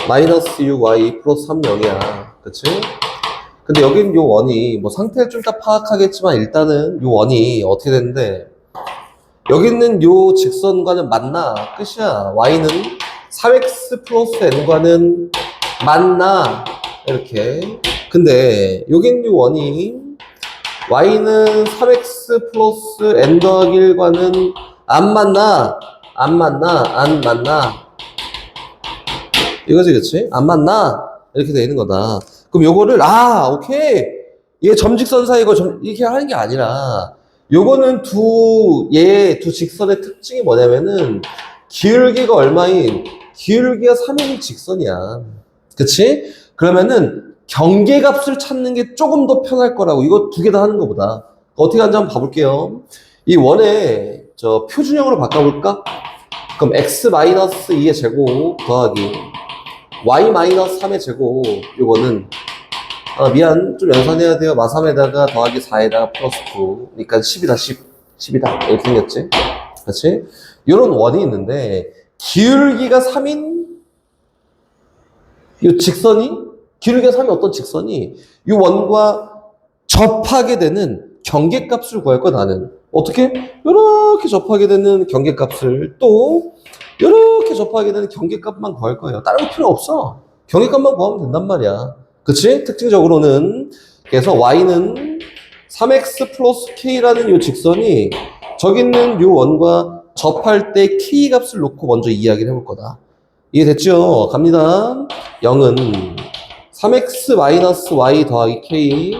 마이너스 6y 플러스 3, 0이야. 그치? 근데 여긴 요 원이 뭐 상태를 좀 더 파악하겠지만 일단은 요 원이 어떻게 되는데 여기 있는 요 직선과는 만나. 끝이야. y는 3x 플러스 n과는 만나. 이렇게. 근데 여기 있는 요 원이 y는 3x 플러스 n 더하기 1과는 안 만나. 안 만나. 이거지, 그치? 안 만나. 이렇게 되어 있는 거다. 그럼 요거를, 오케이. 이게 점직선 사이고 이렇게 하는 게 아니라, 요거는 두 직선의 특징이 뭐냐면은, 기울기가 얼마인? 기울기가 3인 직선이야. 그치? 그러면은, 경계값을 찾는 게 조금 더 편할 거라고. 이거 두 개 다 하는 것보다. 어떻게 하는지 한번 봐볼게요. 이 원에, 표준형으로 바꿔볼까? 그럼 x-2의 제곱 더하기 y-3의 제곱, 요거는 미안, 좀 연산해야 돼요. 마3에다가 더하기 4에다가 플러스 9 그러니까 10이다 10이다 이렇게 생겼지. 그렇지? 요런 원이 있는데 기울기가 3인 요 직선이 기울기가 3인 어떤 직선이 요 원과 접하게 되는 경계값을 구할 거야. 나는 어떻게? 요렇게 접하게 되는 경계값을 또 이렇게 접하게 되는 경계값만 구할 거예요. 다른 거 필요 없어. 경계값만 구하면 된단 말이야. 그치? 특징적으로는 그래서 y는 3x 플러스 k라는 요 직선이 저기 있는 요 원과 접할 때 k 값을 놓고 먼저 이야기를 해볼 거다. 이해됐죠? 갑니다. 0은 3x 마이너스 y 더하기 k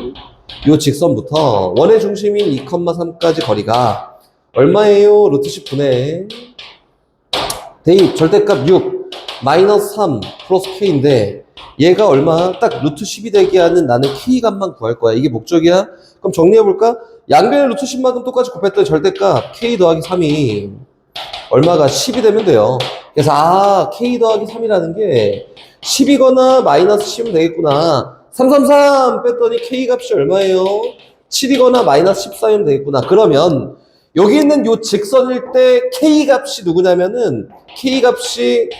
요 직선부터 원의 중심인 2,3까지 거리가 얼마예요? 루트 10분의 대입 절대값 6 마이너스 3 플러스 k인데 얘가 얼마? 딱 루트 10이 되게 하는 나는 k 값만 구할 거야. 이게 목적이야? 그럼 정리해볼까? 양변의 루트 10만큼 똑같이 곱했더니 절대값 k 더하기 3이 얼마가 10이 되면 돼요. 그래서 K 더하기 3이라는 게 10이거나 마이너스 10이면 되겠구나. 333 뺐더니 K 값이 얼마예요? 7이거나 마이너스 14이면 되겠구나. 그러면 여기 있는 요 직선일 때 K 값이 누구냐면은 K 값이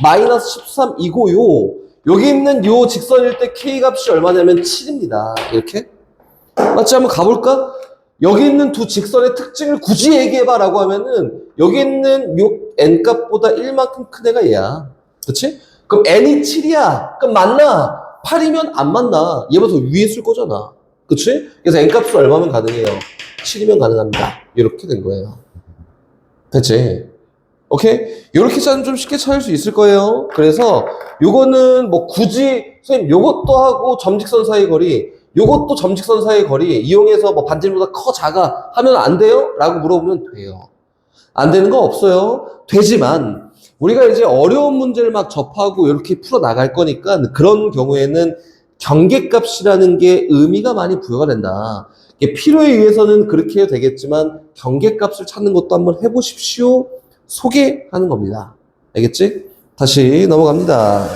마이너스 13이고요. 여기 있는 요 직선일 때 K 값이 얼마냐면 7입니다. 이렇게. 맞지? 한번 가볼까? 여기 있는 두 직선의 특징을 굳이 얘기해봐 라고 하면은 여기 있는 요 n값보다 1만큼 큰 애가 얘야. 그치? 그럼 n이 7이야. 그럼 맞나? 8이면 안 맞나? 얘보다 더 위에 쓸 거잖아. 그치? 그래서 n값은 얼마면 가능해요? 7이면 가능합니다. 이렇게 된 거예요. 됐지? 오케이? 이렇게 짜면 좀 쉽게 찾을 수 있을 거예요. 그래서 요거는 뭐 굳이 선생님 요것도 하고 점직선 사이 거리 요것도 점직선 사이 거리 이용해서 뭐 반지름보다 커 작아 하면 안 돼요? 라고 물어보면 돼요. 안 되는 거 없어요. 되지만 우리가 이제 어려운 문제를 막 접하고 이렇게 풀어 나갈 거니까 그런 경우에는 경계값이라는 게 의미가 많이 부여가 된다. 필요에 의해서는 그렇게 해도 되겠지만 경계값을 찾는 것도 한번 해보십시오. 소개하는 겁니다. 알겠지? 다시 넘어갑니다.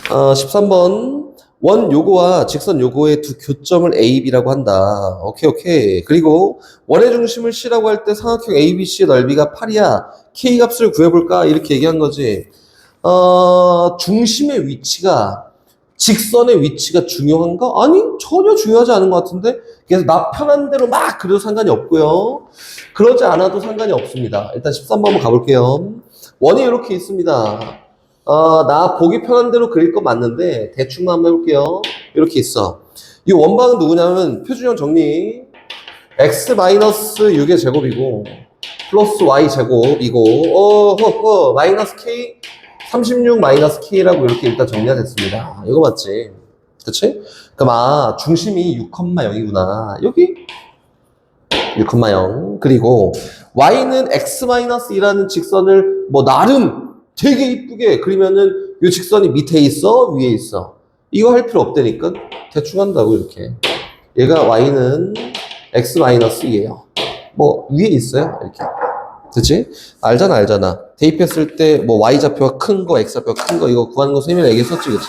13번 원 요거와 직선 요거의 두 교점을 A, B라고 한다. 오케이. 그리고 원의 중심을 C라고 할 때 삼각형 A, B, C의 넓이가 8이야. K 값을 구해볼까? 이렇게 얘기한 거지. 중심의 위치가 직선의 위치가 중요한가? 아니, 전혀 중요하지 않은 것 같은데? 그래서 나 편한 대로 막 그래도 상관이 없고요. 그러지 않아도 상관이 없습니다. 일단 13번 한번 가볼게요. 원이 이렇게 있습니다. 나 보기 편한 대로 그릴 거 맞는데 대충만 한번 해볼게요. 이렇게 있어. 이 원방은 누구냐면 표준형 정리 x-6의 제곱이고 플러스 y 제곱이고 마이너스 k 36 마이너스 k라고 이렇게 일단 정리가 됐습니다. 이거 맞지? 그치? 그럼 중심이 6,0이구나. 여기 6,0. 그리고 y는 x-2라는 직선을 뭐 나름 되게 이쁘게 그리면은 이 직선이 밑에 있어? 위에 있어? 이거 할 필요 없다니까 대충 한다고 이렇게. 얘가 y는 x-2예요. 뭐 위에 있어요? 이렇게. 그치? 알잖아. 대입했을 때 뭐 y좌표가 큰 거, x좌표가 큰 거 이거 구하는 거 선생님이 얘기했었지, 그치?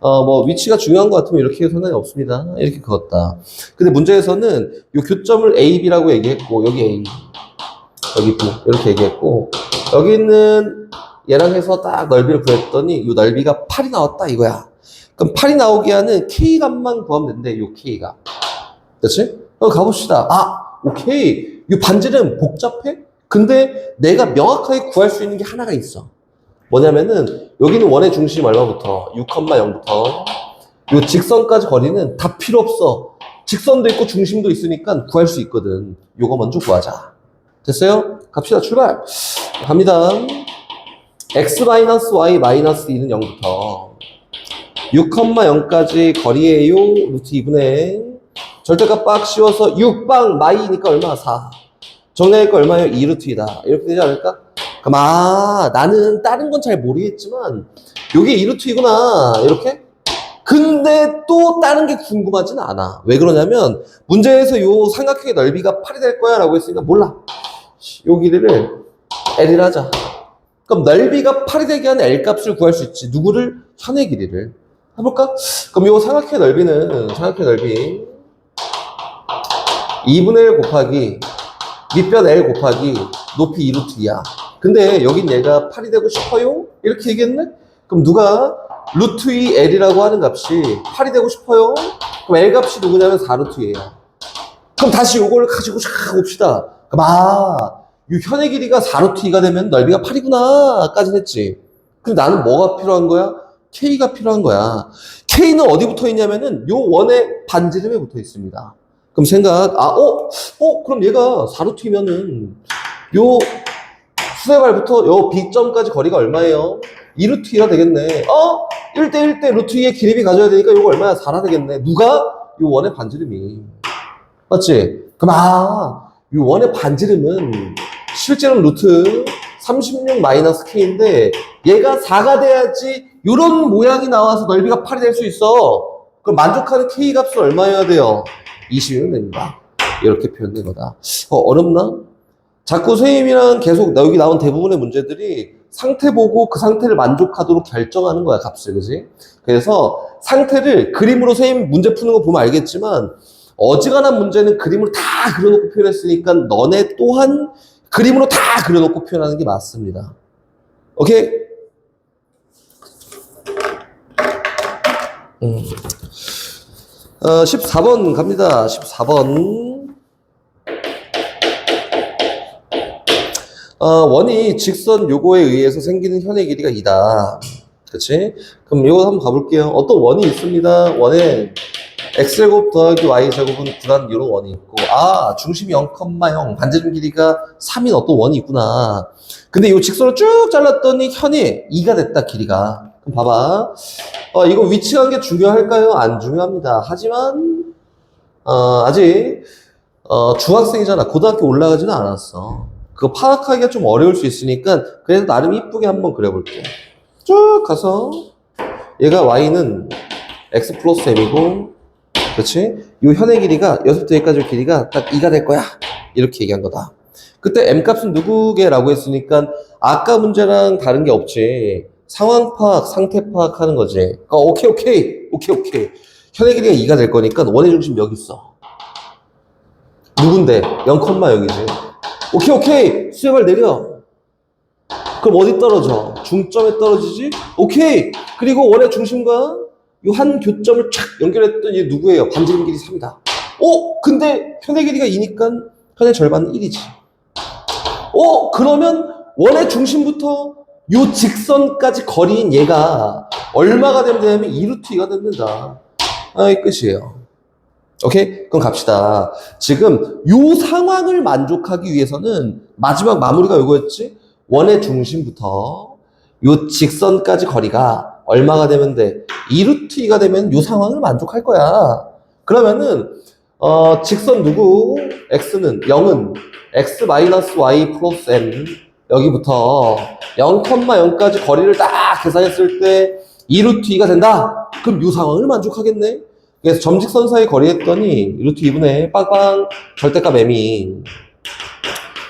뭐 위치가 중요한 것 같으면 이렇게 해도 상관이 없습니다. 이렇게 그었다. 근데 문제에서는 이 교점을 A, B라고 얘기했고 여기 A, 여기 B 이렇게 얘기했고 여기 있는 얘랑 해서 딱 넓이를 구했더니 이 넓이가 8이 나왔다 이거야. 그럼 8이 나오게 하는 K 값만 구하면 된대. 이 K 값. 그치? 가봅시다. 오케이. 이 반지름 복잡해? 근데 내가 명확하게 구할 수 있는 게 하나가 있어. 뭐냐면은 여기는 원의 중심 얼마부터? 6,0부터 이 직선까지 거리는 다 필요 없어. 직선도 있고 중심도 있으니까 구할 수 있거든. 요거 먼저 구하자. 됐어요? 갑시다. 출발. 갑니다. x-y-2는 0부터 6,0까지 거리에요. 루트 2분의 절대값 빡 씌워서 6빵 마이니까 얼마? 4. 정리할 거 얼마예요? 2루트 2다. 이렇게 되지 않을까? 그럼 나는 다른 건 잘 모르겠지만 요게 2루트 2구나. 이렇게? 근데 또 다른 게 궁금하진 않아. 왜 그러냐면 문제에서 요 삼각형의 넓이가 8이 될 거야 라고 했으니까 몰라. 요 길이를 L이라 하자. 그럼 넓이가 8이 되게 하는 L 값을 구할 수 있지. 누구를? 현의 길이를. 해볼까? 그럼 요 삼각형의 넓이는 삼각형의 넓이 2분의 1 곱하기 밑변 L 곱하기 높이 2루트 2야. 근데 여긴 얘가 8이 되고 싶어요? 이렇게 얘기했네? 그럼 누가 루트 2 L이라고 하는 값이 8이 되고 싶어요? 그럼 L 값이 누구냐면 4루트 2예요. 그럼 다시 요걸 가지고 봅시다. 그럼 이 현의 길이가 4루트 2가 되면 넓이가 8이구나 까지 했지. 근데 나는 뭐가 필요한 거야? K가 필요한 거야. K는 어디 붙어 있냐면은 요 원의 반지름에 붙어 있습니다. 그럼 생각, 그럼 얘가 4루트이면은 요 수세발부터 요 B점까지 거리가 얼마예요? 2루트 2가 되겠네. 1대1 대 루트 2의 길이비 가져야 되니까 요거 얼마야? 4라 되겠네. 누가? 요 원의 반지름이. 맞지? 그럼 요 원의 반지름은 실제로는 루트 36 마이너스 K인데 얘가 4가 돼야지 요런 모양이 나와서 넓이가 8이 될 수 있어. 그럼 만족하는 K 값은 얼마여야 돼요? 20이면 됩니다. 이렇게 표현된 거다. 어렵나? 자꾸 선생님이랑 계속 여기 나온 대부분의 문제들이 상태 보고 그 상태를 만족하도록 결정하는 거야, 값을. 그지? 그래서 상태를 그림으로 선생님 문제 푸는 거 보면 알겠지만 어지간한 문제는 그림으로 다 그려놓고 표현했으니까 너네 또한 그림으로 다 그려놓고 표현하는 게 맞습니다. 오케이? 14번 갑니다. 14번. 원이 직선 요거에 의해서 생기는 현의 길이가 2다. 그치? 그럼 이거 한번 가볼게요. 어떤 원이 있습니다. 원에 x제곱 더하기 y제곱은 9란 이런 원이 있고, 중심이 0,0, 반지름 길이가 3인 어떤 원이 있구나. 근데 이 직선을 쭉 잘랐더니 현이 2가 됐다, 길이가. 그럼 봐봐. 이거 위치한 게 중요할까요? 안 중요합니다. 하지만 아직 중학생이잖아. 고등학교 올라가지는 않았어. 그거 파악하기가 좀 어려울 수 있으니까 그래서 나름 이쁘게 한번 그려볼게. 쭉 가서 얘가 y는 x 플러스 m이고, 그렇지? 이 현의 길이가 여기서부터 여기까지 길이가 딱 2가 될 거야. 이렇게 얘기한 거다. 그때 m 값은 누구게라고 했으니까 아까 문제랑 다른 게 없지. 상황 파악, 상태 파악하는 거지. 오케이. 현의 길이가 2가 될 거니까 원의 중심 여기 있어. 누군데? 0,0이지. 오케이. 수렴을 내려. 그럼 어디 떨어져? 중점에 떨어지지? 오케이. 그리고 원의 중심과 이 한 교점을 촥 연결했더니 얘 누구예요? 반지름 길이 3이다. 근데 현의 길이가 2니까 현의 절반은 1이지. 그러면 원의 중심부터 요 직선까지 거리인 얘가 얼마가 되면 되냐면 2루트 2가 된다. 이 끝이에요. 오케이? 그럼 갑시다. 지금 요 상황을 만족하기 위해서는 마지막 마무리가 요거였지? 원의 중심부터 요 직선까지 거리가 얼마가 되면 돼? 2루트 2가 되면 요 상황을 만족할 거야. 그러면은 직선 누구? x는 0은 x-y 플러스 m 여기부터 0,0까지 거리를 딱 계산했을 때 2루트 2가 된다? 그럼 요 상황을 만족하겠네? 그래서 점직선 사이 거리 했더니 2루트 2분의 빵빵 절대값 m이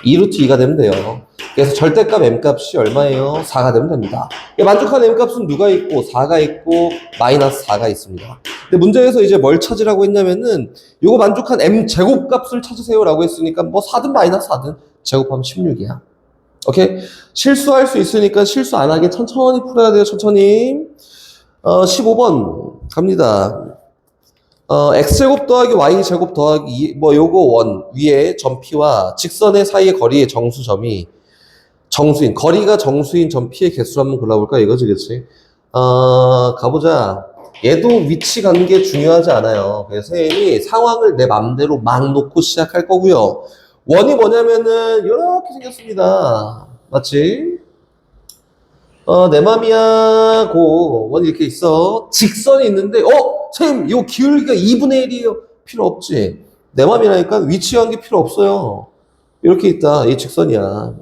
2루트 2가 되면 돼요. 그래서 절대값 m값이 얼마예요? 4가 되면 됩니다. 만족한 m값은 누가 있고 4가 있고 마이너스 4가 있습니다. 근데 문제에서 이제 뭘 찾으라고 했냐면은 요거 만족한 m제곱값을 찾으세요 라고 했으니까 뭐 4든 마이너스 4든 제곱하면 16이야. 오케이? 실수할 수 있으니까 실수 안 하게 천천히 풀어야 돼요. 천천히. 15번 갑니다. x제곱 더하기 y제곱 더하기 요거 원 위에 점 P와 직선의 사이의 거리의 정수점이 정수인, 거리가 정수인 점 P의 개수를 한번 골라볼까 이거지, 그치? 가보자. 얘도 위치 관계 중요하지 않아요. 그래서 선생님이 상황을 내 맘대로 막 놓고 시작할 거고요. 원이 뭐냐면은 이렇게 생겼습니다. 맞지? 내 맘이야 고 원이 이렇게 있어. 직선이 있는데 선생님 이거 기울기가 2분의 1이에요. 필요 없지. 내 맘이라니까 위치 관계 필요 없어요. 이렇게 있다. 이 직선이야.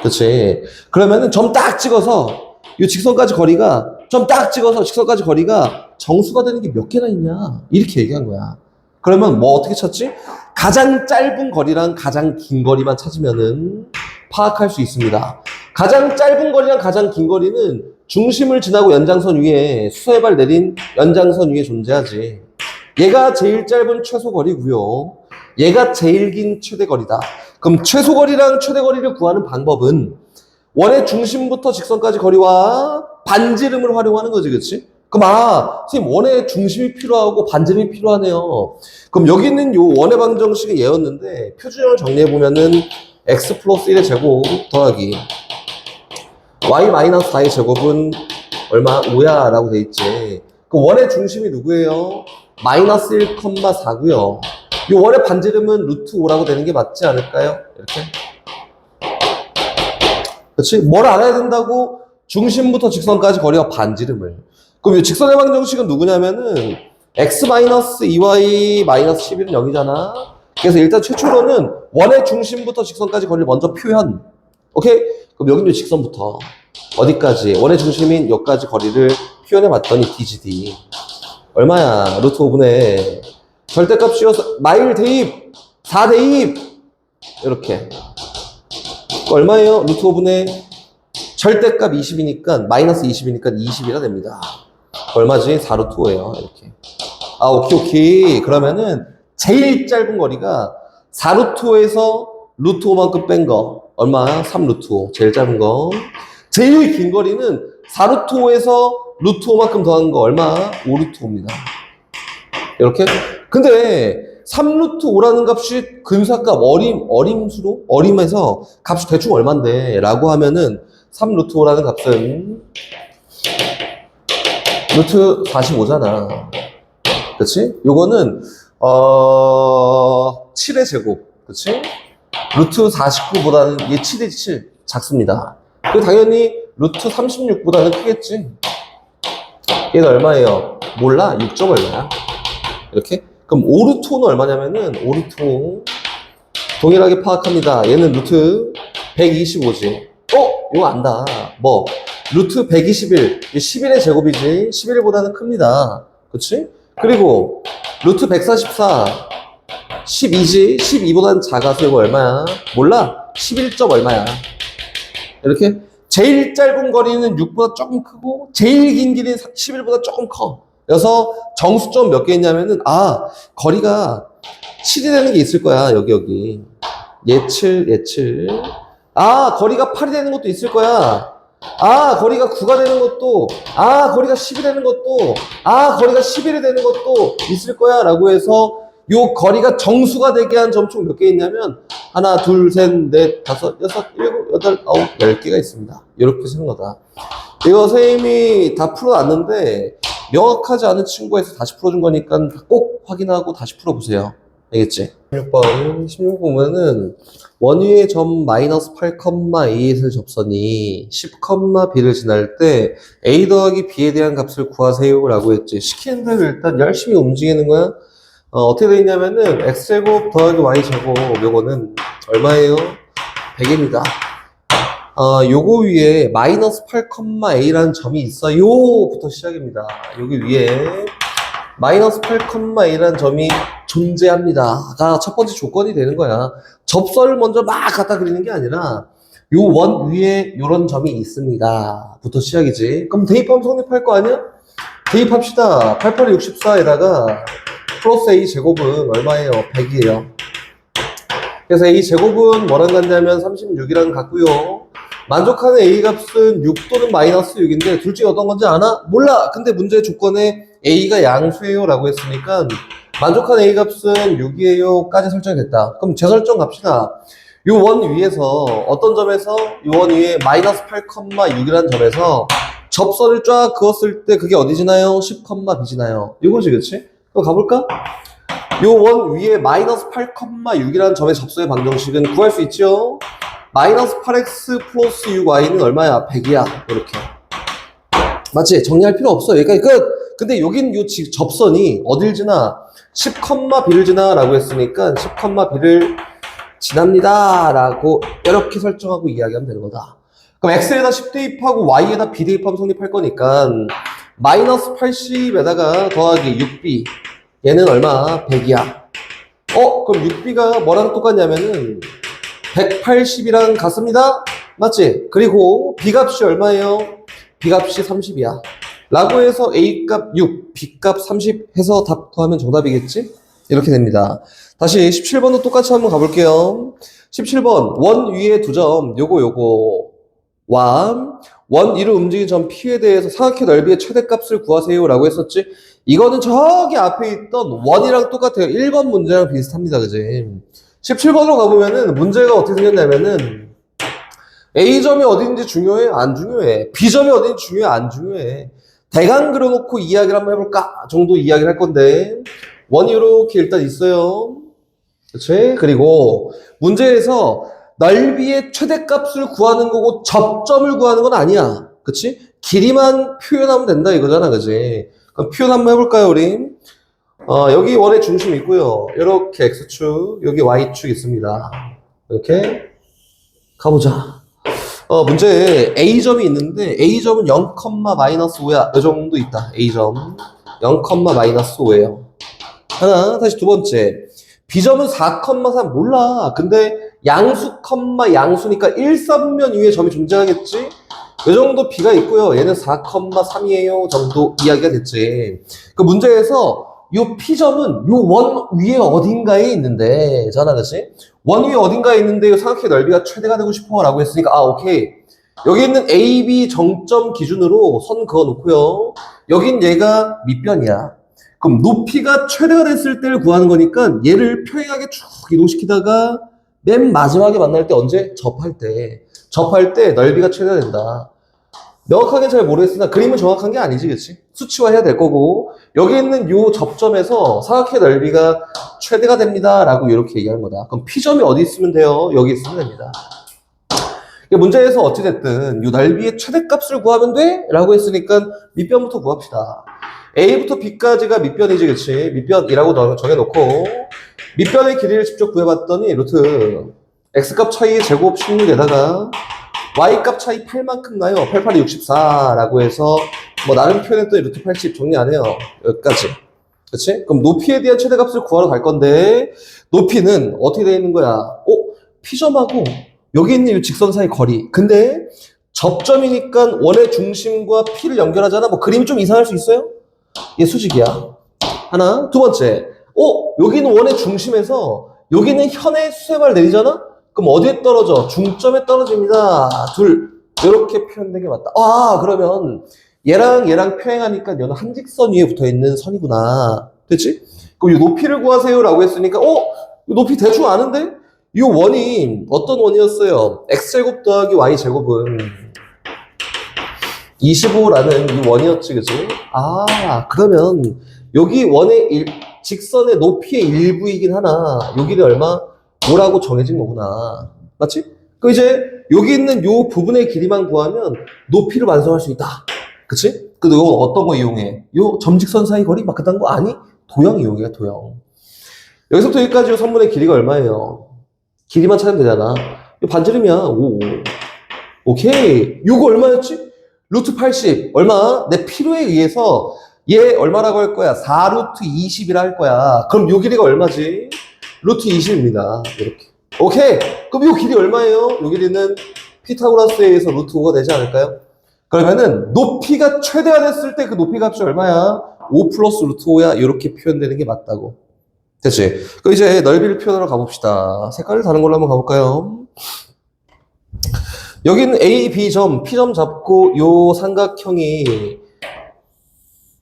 그치? 그러면은 점 딱 찍어서 이 직선까지 거리가 점 딱 찍어서 직선까지 거리가 정수가 되는 게 몇 개나 있냐 이렇게 얘기한 거야. 그러면 뭐 어떻게 찾지? 가장 짧은 거리랑 가장 긴 거리만 찾으면은 파악할 수 있습니다. 가장 짧은 거리랑 가장 긴 거리는 중심을 지나고 연장선 위에 수세발 내린 연장선 위에 존재하지. 얘가 제일 짧은 최소 거리고요. 얘가 제일 긴 최대 거리다. 그럼 최소 거리랑 최대 거리를 구하는 방법은 원의 중심부터 직선까지 거리와 반지름을 활용하는 거지, 그치? 그럼 선생님 원의 중심이 필요하고 반지름이 필요하네요. 그럼 여기 있는 요 원의 방정식의 얘였는데 표준형을 정리해보면은 x 플러스 1의 제곱 더하기 y 마이너스 4의 제곱은 얼마? 5야 라고 돼 있지. 그 원의 중심이 누구예요? 마이너스 1,4고요. 이 원의 반지름은 루트 5라고 되는 게 맞지 않을까요? 이렇게. 그렇지? 뭘 알아야 된다고? 중심부터 직선까지 거리와 반지름을. 그럼 이 직선의 방정식은 누구냐면은 x-2y 11은 0이잖아. 그래서 일단 최초로는 원의 중심부터 직선까지 거리를 먼저 표현. 오케이? 그럼 여기는 직선부터 어디까지? 원의 중심인 여기까지 거리를 표현해 봤더니 DGD. 얼마야? 루트 5분의 절대값 씌워서 마일 대입 4 대입 이렇게 얼마예요? 루트 5분의 절대값 20이니까 마이너스 20이니까 20이라 됩니다. 얼마지? 4루트 5예요. 이렇게. 아, 오케이. 그러면은 제일 짧은 거리가 4루트 5에서 루트 5만큼 뺀 거. 얼마? 3루트 5. 제일 짧은 거. 제일 긴 거리는 4루트 5에서 루트 5만큼 더한 거. 얼마? 5루트 5입니다. 이렇게. 근데 3루트 5라는 값이 근사값 어림수로? 어림에서 값이 대충 얼만데? 라고 하면은 3루트 5라는 값은 루트 45잖아. 그치? 요거는 7의 제곱. 그치? 루트 49보다는 이게 7의 7 작습니다. 그 당연히 루트 36보다는 크겠지. 얘는 얼마예요? 몰라? 6점 얼마야? 이렇게? 그럼 5루트 5는 얼마냐면은 5루트 5 동일하게 파악합니다. 얘는 루트 125지. 이거 안다. 뭐? 루트 121. 11의 제곱이지. 11보다는 큽니다. 그치? 그리고 루트 144. 12지. 12보다는 작아서 이거 얼마야? 몰라? 11점 얼마야? 이렇게. 제일 짧은 거리는 6보다 조금 크고 제일 긴 길이는 11보다 조금 커. 그래서 정수점 몇 개 있냐면은 거리가 7이 되는 게 있을 거야. 여기. 얘 7. 거리가 8이 되는 것도 있을 거야. 거리가 9가 되는 것도, 거리가 10이 되는 것도, 거리가 11이 되는 것도 있을 거야. 라고 해서 요 거리가 정수가 되게 한 점총 몇 개 있냐면 하나, 둘, 셋, 넷, 다섯, 여섯, 일곱, 여덟, 아홉, 10개가 있습니다. 이렇게 쓰는 거다. 이거 선생님이 다 풀어놨는데 명확하지 않은 친구에서 다시 풀어준 거니까 꼭 확인하고 다시 풀어보세요. 알겠지? 16번 보면은 원위의 점 마이너스 8,a의 접선이 10,b를 지날 때 a 더하기 b에 대한 값을 구하세요 라고 했지. 시키는 대로 일단 열심히 움직이는 거야. 어떻게 돼 있냐면은 x제곱 더하기 y제곱 요거는 얼마예요? 100입니다. 요거 위에 마이너스 8,a라는 점이 있어요 부터 시작입니다. 여기 위에 마이너스 8,a라는 점이 존재합니다가 첫 번째 조건이 되는 거야. 접선을 먼저 막 갖다 그리는 게 아니라 요 원 위에 요런 점이 있습니다 부터 시작이지. 그럼 대입하면 성립할 거 아니야? 대입합시다. 88에 64에다가 플러스 a 제곱은 얼마예요? 100이에요. 그래서 a 제곱은 뭐랑 같냐면 36이랑 같고요. 만족하는 a 값은 6 또는 마이너스 6인데 둘 중에 어떤 건지 아나? 몰라. 근데 문제 조건에 a가 양수예요 라고 했으니까 만족하는 a 값은 6이에요 까지 설정이 됐다. 그럼 재설정 갑시다. 요 원 위에서 어떤 점에서 요 원 위에 마이너스 8,6이라는 점에서 접선을 쫙 그었을 때 그게 어디 지나요? 10,b 지나요. 이거지, 그치? 그럼 가볼까? 요 원 위에 마이너스 8,6이라는 점의 접선의 방정식은 구할 수 있죠? 마이너스 8x 플러스 6y는 얼마야? 100이야. 이렇게. 맞지? 정리할 필요 없어. 여기까지 끝! 근데 여긴 요 접선이 어딜 지나? 10,b를 지나 라고 했으니까 10,b를 지납니다 라고 이렇게 설정하고 이야기하면 되는 거다. 그럼 x에다 10 대입하고 y에다 b 대입하면 성립할 거니까 마이너스 80에다가 더하기 6b 얘는 얼마? 100이야. 그럼 6b가 뭐랑 똑같냐면은 180이랑 같습니다. 맞지? 그리고 b값이 얼마예요? b값이 30이야. 라고 해서 a값 6, b값 30 해서 답 구하면 정답이겠지? 이렇게 됩니다. 다시 17번도 똑같이 한번 가볼게요. 17번 원 위에 두 점 요거와 원 위로 움직이는 점 P에 대해서 사각형 넓이의 최대값을 구하세요 라고 했었지. 이거는 저기 앞에 있던 원이랑 똑같아요. 1번 문제랑 비슷합니다. 그지? 17번으로 가보면은 문제가 어떻게 생겼냐면은 A점이 어딘지 중요해? 안 중요해. B점이 어딘지 중요해? 안 중요해. 대강 그려놓고 이야기를 한번 해볼까? 정도 이야기를 할 건데 원이 이렇게 일단 있어요. 그치? 그리고 문제에서 넓이의 최대값을 구하는 거고 접점을 구하는 건 아니야. 그치? 길이만 표현하면 된다 이거잖아. 그치? 그럼 표현 한번 해볼까요, 우리? 여기 원의 중심 있고요. 이렇게 X축, 여기 Y축 있습니다. 이렇게 가보자. 문제에 A점이 있는데 A점은 0,-5야. 이 정도 있다. A점 0,-5예요. 하나, 다시 두 번째. B점은 4,3 몰라. 근데 양수, 양수니까 1, 3면 위에 점이 존재하겠지? 이 정도 B가 있고요. 얘는 4,3이에요. 정도 이야기가 됐지. 그 문제에서 요 P점은 요 원 위에 어딘가에 있는데, 잖아, 그치? 원 위에 어딘가에 있는데, 요 삼각형의 넓이가 최대가 되고 싶어. 라고 했으니까, 아, 오케이. 여기 있는 A, B 정점 기준으로 선 그어 놓고요. 여긴 얘가 밑변이야. 그럼 높이가 최대가 됐을 때를 구하는 거니까 얘를 평행하게 쭉 이동시키다가 맨 마지막에 만날 때 언제? 접할 때 넓이가 최대가 된다. 명확하게 잘 모르겠으나 그림은 정확한 게 아니지, 그치? 수치화해야 될 거고 여기 있는 요 접점에서 사각형의 넓이가 최대가 됩니다 라고 이렇게 얘기하는 거다. 그럼 P점이 어디 있으면 돼요? 여기 있으면 됩니다. 문제에서 어찌됐든 이 넓이의 최대값을 구하면 돼? 라고 했으니까 밑변부터 구합시다. A부터 B까지가 밑변이지, 그치? 밑변이라고 정해놓고 밑변의 길이를 직접 구해봤더니 루트 X값 차이의 제곱 16에다가 Y값 차이 8만큼 나요. 8, 8이 64라고 해서 뭐 나름 표현했더니 루트 80 정리 안 해요. 여기까지. 그치? 그럼 높이에 대한 최대값을 구하러 갈 건데 높이는 어떻게 되어 있는 거야? P점하고 여기 있는 이 직선 사이 거리. 근데 접점이니까 원의 중심과 P를 연결하잖아. 뭐 그림이 좀 이상할 수 있어요? 얘 수직이야. 하나. 두 번째. 여기는 원의 중심에서 여기는 현의 수세발 내리잖아? 그럼 어디에 떨어져? 중점에 떨어집니다. 둘. 이렇게 표현된 게 맞다. 그러면 얘랑 평행하니까 얘는 한직선 위에 붙어 있는 선이구나. 됐지? 그럼 이 높이를 구하세요 라고 했으니까 이 높이 대충 아는데? 이 원이 어떤 원이었어요? x제곱 더하기 y제곱은 25라는 이 원이었지, 그치? 그러면 여기 원의 직선의 높이의 일부이긴 하나 여기는 얼마? 5라고 정해진 거구나. 맞지? 그럼 이제 여기 있는 요 부분의 길이만 구하면 높이를 완성할 수 있다. 그치? 근데 이거 어떤 거 이용해? 요 점직선 사이 거리 막 그딴 거 아니? 도형 이용해, 도형. 여기서부터 여기까지 요 선분의 길이가 얼마예요? 길이만 찾으면 되잖아. 이거 반지름이야. 5. 오케이. 요거 얼마였지? 루트 80. 얼마? 내 필요에 의해서 얘 얼마라고 할 거야? 4루트 20이라 할 거야. 그럼 요 길이가 얼마지? 루트 20입니다. 이렇게. 오케이. 그럼 요 길이 얼마예요? 요 길이는 피타고라스에 의해서 루트 5가 되지 않을까요? 그러면은 높이가 최대가 됐을 때 그 높이 값이 얼마야? 5 플러스 루트 5야. 이렇게 표현되는 게 맞다고. 됐지? 그럼 이제 넓이를 표현하러 가봅시다. 색깔을 다른 걸로 한번 가볼까요? 여기는 A, B점, P점 잡고 요 삼각형이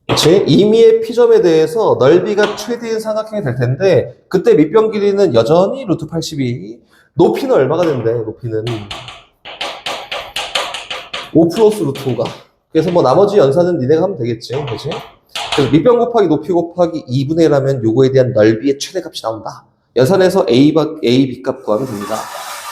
그치? 임의의 P점에 대해서 넓이가 최대인 삼각형이 될 텐데 그때 밑변 길이는 여전히 루트 82. 높이는 얼마가 된대? 높이는 5 플러스 루트 5가. 그래서 뭐 나머지 연산은 니네가 하면 되겠지. 그치? 그래서 밑변 곱하기 높이 곱하기 2분의 1 하면 요거에 대한 넓이의 최대값이 나온다. 연산해서 A, B 값 구하면 됩니다.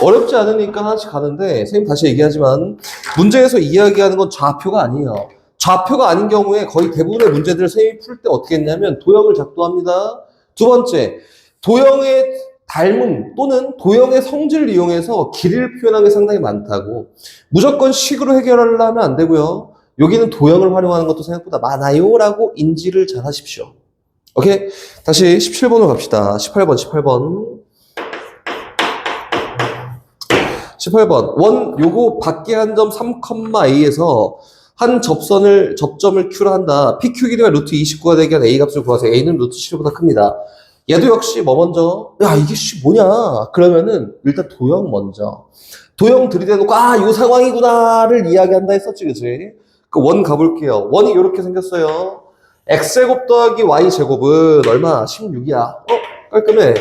어렵지 않으니까 하나씩 가는데 선생님 다시 얘기하지만 문제에서 이야기하는 건 좌표가 아니에요. 좌표가 아닌 경우에 거의 대부분의 문제들을 선생님이 풀 때 어떻게 했냐면 도형을 작도합니다. 두 번째, 도형의 닮음 또는 도형의 성질을 이용해서 길이를 표현하는 게 상당히 많다고. 무조건 식으로 해결하려면 안 되고요. 여기는 도형을 활용하는 것도 생각보다 많아요 라고 인지를 잘 하십시오. 오케이? 다시 17번으로 갑시다. 18번. 18번. 원 요거 밖에 한 점 3,a에서 한 접점을 Q로 한다. PQ 길이가 루트 29가 되게 한 A 값을 구하세요. A는 루트 7보다 큽니다. 얘도 역시 뭐 먼저? 야, 이게 뭐냐? 그러면은 일단 도형 먼저. 도형 들이대놓고 요 상황이구나를 이야기한다 했었지, 그치? 그 원 가볼게요. 원이 이렇게 생겼어요. X제곱 더하기 Y제곱은 얼마? 16이야. 깔끔해.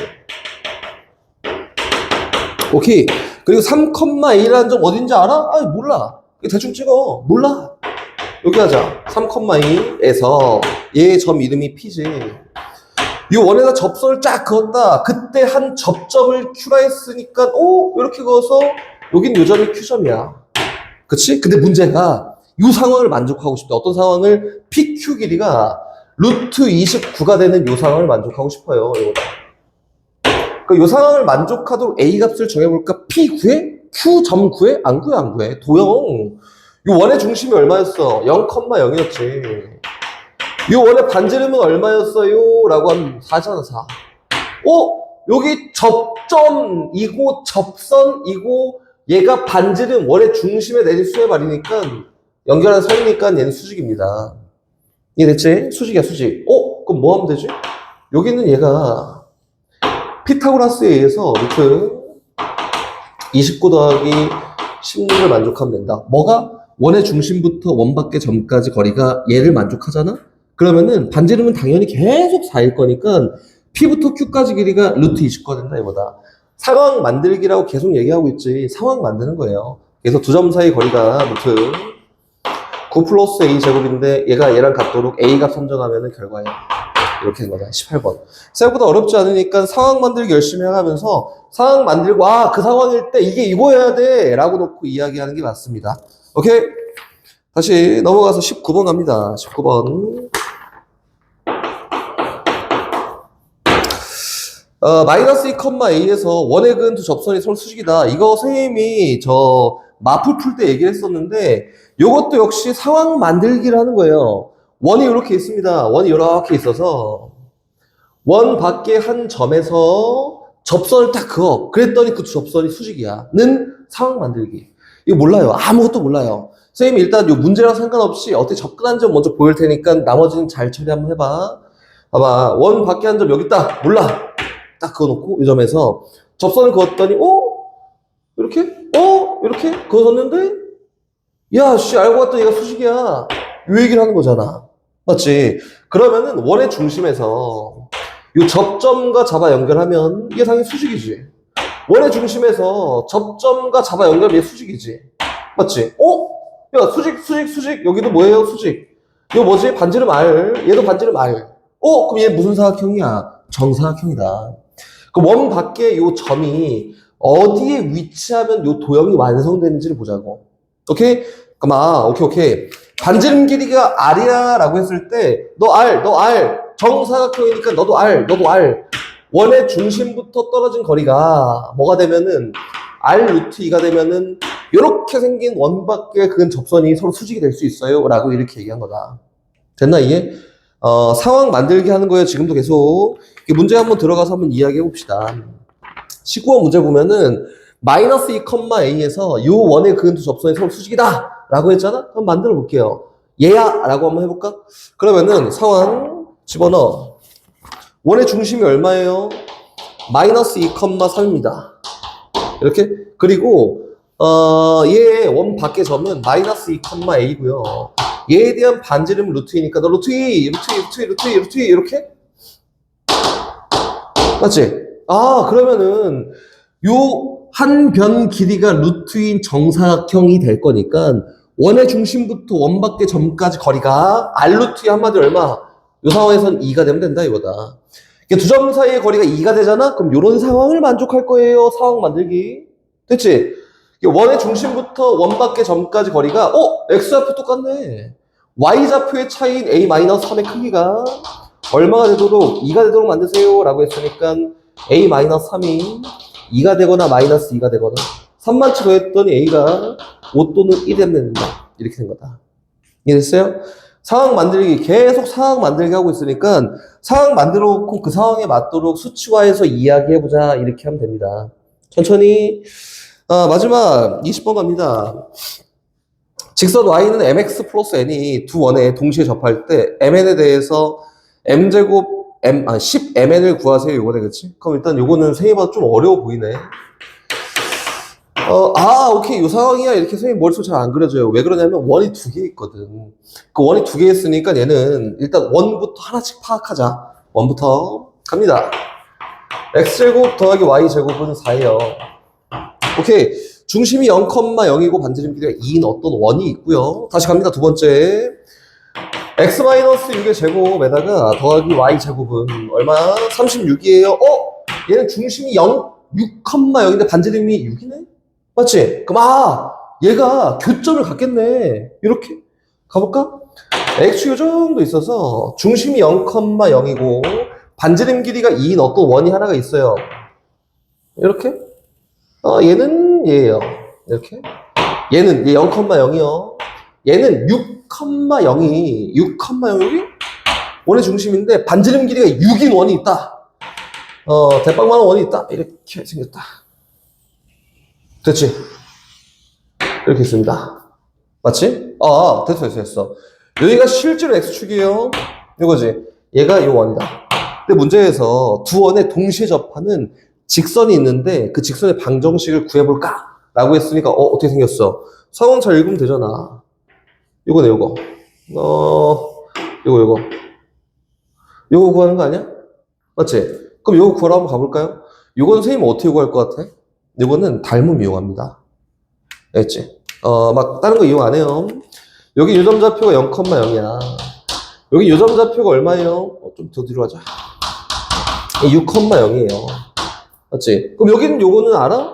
오케이. 그리고 3,2라는 점 어딘지 알아? 몰라. 대충 찍어. 몰라. 여기 하자. 3,2에서 얘 점 이름이 P지. 이 원에다 접선을 쫙 그었다. 그때 한 접점을 Q라 했으니까 이렇게 그어서 여긴 요 점이 Q점이야. 그치? 근데 문제가 이 상황을 만족하고 싶다. 어떤 상황을? PQ 길이가 루트 29가 되는 이 상황을 만족하고 싶어요. 이 상황을 만족하도록 A 값을 정해볼까? P 구해? Q 점 구해? 안 구해? 도형. 이 원의 중심이 얼마였어? 0,0이었지. 이 원의 반지름은 얼마였어요? 라고 하면 4잖아, 4. 여기 접점이고 접선이고 얘가 반지름 원의 중심에 내린 수의 말이니까 연결한 선이니까 얘는 수직입니다. 이해됐지? 수직이야, 수직. 그럼 뭐 하면 되지? 여기는 얘가 피타고라스에 의해서 루트 29 더하기 16을 만족하면 된다. 뭐가? 원의 중심부터 원 밖의 점까지 거리가 얘를 만족하잖아? 그러면은 반지름은 당연히 계속 4일 거니까 P부터 Q까지 길이가 루트 29가 된다 이거다. 상황 만들기라고 계속 얘기하고 있지. 상황 만드는 거예요. 그래서 두 점 사이 거리가 루트 9 플러스 A 제곱인데 얘가 얘랑 같도록 A 값 선정하면은 결과에 이렇게 된 거다. 18번. 생각보다 어렵지 않으니까 상황 만들기 열심히 해가면서 상황 만들고 그 상황일 때 이게 이거여야 돼 라고 놓고 이야기하는 게 맞습니다. 오케이? 다시 넘어가서 19번 갑니다. 19번. 마이너스 2,a에서 원의 근두 접선이 서로 수직이다. 이거 선생님이 저 마풀 풀 때 얘기를 했었는데 요것도 역시 상황 만들기를 하는 거예요. 원이 이렇게 있습니다. 원이 이렇게 있어서 원 밖에 한 점에서 접선을 딱 그어. 그랬더니 그 접선이 수직이야. 는 상황 만들기. 이거 몰라요. 아무것도 몰라요. 선생님이 일단 요 문제랑 상관없이 어떻게 접근한 점 먼저 보일 테니까 나머지는 잘 처리 한번 해봐. 봐봐. 원 밖에 한 점 여기 있다. 몰라. 딱 그어놓고 이 점에서 접선을 그었더니 이렇게? 이렇게? 그어졌는데 야 씨 알고 봤더니 얘가 수직이야. 요 얘기를 하는 거잖아. 맞지? 그러면은 원의 중심에서 요 접점과 잡아 연결하면 이게 당연히 수직이지. 원의 중심에서 접점과 잡아 연결하면 얘 수직이지. 맞지? 야 수직 여기도 뭐예요? 수직. 이거 뭐지? 반지름 R. 얘도 반지름 R. 그럼 얘 무슨 사각형이야? 정사각형이다. 그럼 원 밖에 요 점이 어디에 위치하면 요 도형이 완성되는지를 보자고. 오케이? 그럼 오케이. 반지름 길이가 R이야 라고 했을 때 너 R. 정사각형이니까 너도 R. 원의 중심부터 떨어진 거리가 뭐가 되면은 R 루트 2가 되면은 이렇게 생긴 원 밖의 그 접선이 서로 수직이 될 수 있어요 라고 이렇게 얘기한 거다. 됐나 이게? 상황 만들기 하는 거예요. 지금도 계속. 문제 한번 들어가서 한번 이야기해 봅시다. 19번 문제 보면은 마이너스 2,a에서 요 원의 그 두 접선이 서로 수직이다 라고 했잖아? 그럼 만들어 볼게요. 얘야 라고 한번 해볼까? 그러면은 상황 집어넣어. 원의 중심이 얼마예요? 마이너스 2,3입니다. 이렇게. 그리고 얘 원 밖의 점은 마이너스 2,a고요. 얘에 대한 반지름 루트 2니까 너 루트 2 이렇게? 맞지? 그러면은 요 한 변 길이가 루트 2인 정사각형이 될 거니까 원의 중심부터 원 밖의 점까지 거리가 R 루트 2 한마디 얼마? 요 상황에선 2가 되면 된다 이거다. 두 점 사이의 거리가 2가 되잖아? 그럼 요런 상황을 만족할 거예요. 상황 만들기. 됐지? 원의 중심부터 원 밖의 점까지 거리가 x좌표 똑같네. y좌표의 차이인 a-3의 크기가 얼마가 되도록 2가 되도록 만드세요 라고 했으니까 a-3이 2가 되거나 마이너스 2가 되거나 3만치 더했더니 a가 5 또는 1이 되면 된다. 이렇게 된 거다. 이해됐어요? 상황 만들기, 계속 상황 만들기 하고 있으니까 상황 만들어 놓고 그 상황에 맞도록 수치화해서 이야기해보자. 이렇게 하면 됩니다. 천천히. 마지막 20번 갑니다. 직선 y는 mx 플러스 n이 두 원에 동시에 접할 때 mn에 대해서 m제곱 10mn을 구하세요. 요거네, 그치? 그럼 일단 요거는 선생님보다 좀 어려워 보이네. 오케이. 요 상황이야. 이렇게 선생님 머릿속에 잘 안 그려져요. 왜 그러냐면 원이 두 개 있거든. 그 원이 두 개 있으니까 얘는 일단 원부터 하나씩 파악하자. 원부터 갑니다. x제곱 더하기 y제곱은 4예요. 오케이. 중심이 0,0이고 반지름 길이가 2인 어떤 원이 있고요. 다시 갑니다. 두 번째. x-6의 제곱에다가 더하기 y제곱은 얼마? 36이에요. 얘는 중심이 6,0인데 반지름이 6이네? 맞지? 그럼 얘가 교점을 갖겠네. 이렇게 가볼까? x 요 정도 있어서 중심이 0,0이고 반지름 길이가 2인 어떤 원이 하나가 있어요. 이렇게? 얘는 얘예요. 이렇게. 얘는 얘 0,0이요. 얘는 6,0이 원의 중심인데 반지름 길이가 6인 원이 있다. 대빵만한 원이 있다. 이렇게 생겼다. 됐지? 이렇게 있습니다. 맞지? 됐어. 여기가 실제로 X축이에요. 이거지. 얘가 이 원이다. 근데 문제에서 두 원의 동시에 접하는 직선이 있는데 그 직선의 방정식을 구해볼까? 라고 했으니까 어떻게 생겼어? 성원 잘 읽으면 되잖아. 요거네 요거. 요거 구하는 거 아니야? 맞지? 그럼 요거 구하러 한번 가볼까요? 요거는 선생님 어떻게 구할 것 같아? 요거는 닮음 이용합니다. 알겠지? 막 다른 거 이용 안 해요. 여기 요점좌표가 0,0이야. 여기 요점좌표가 얼마예요? 좀 더 뒤로 가자. 6,0이에요. 맞지? 그럼 여기는 요거는 알아?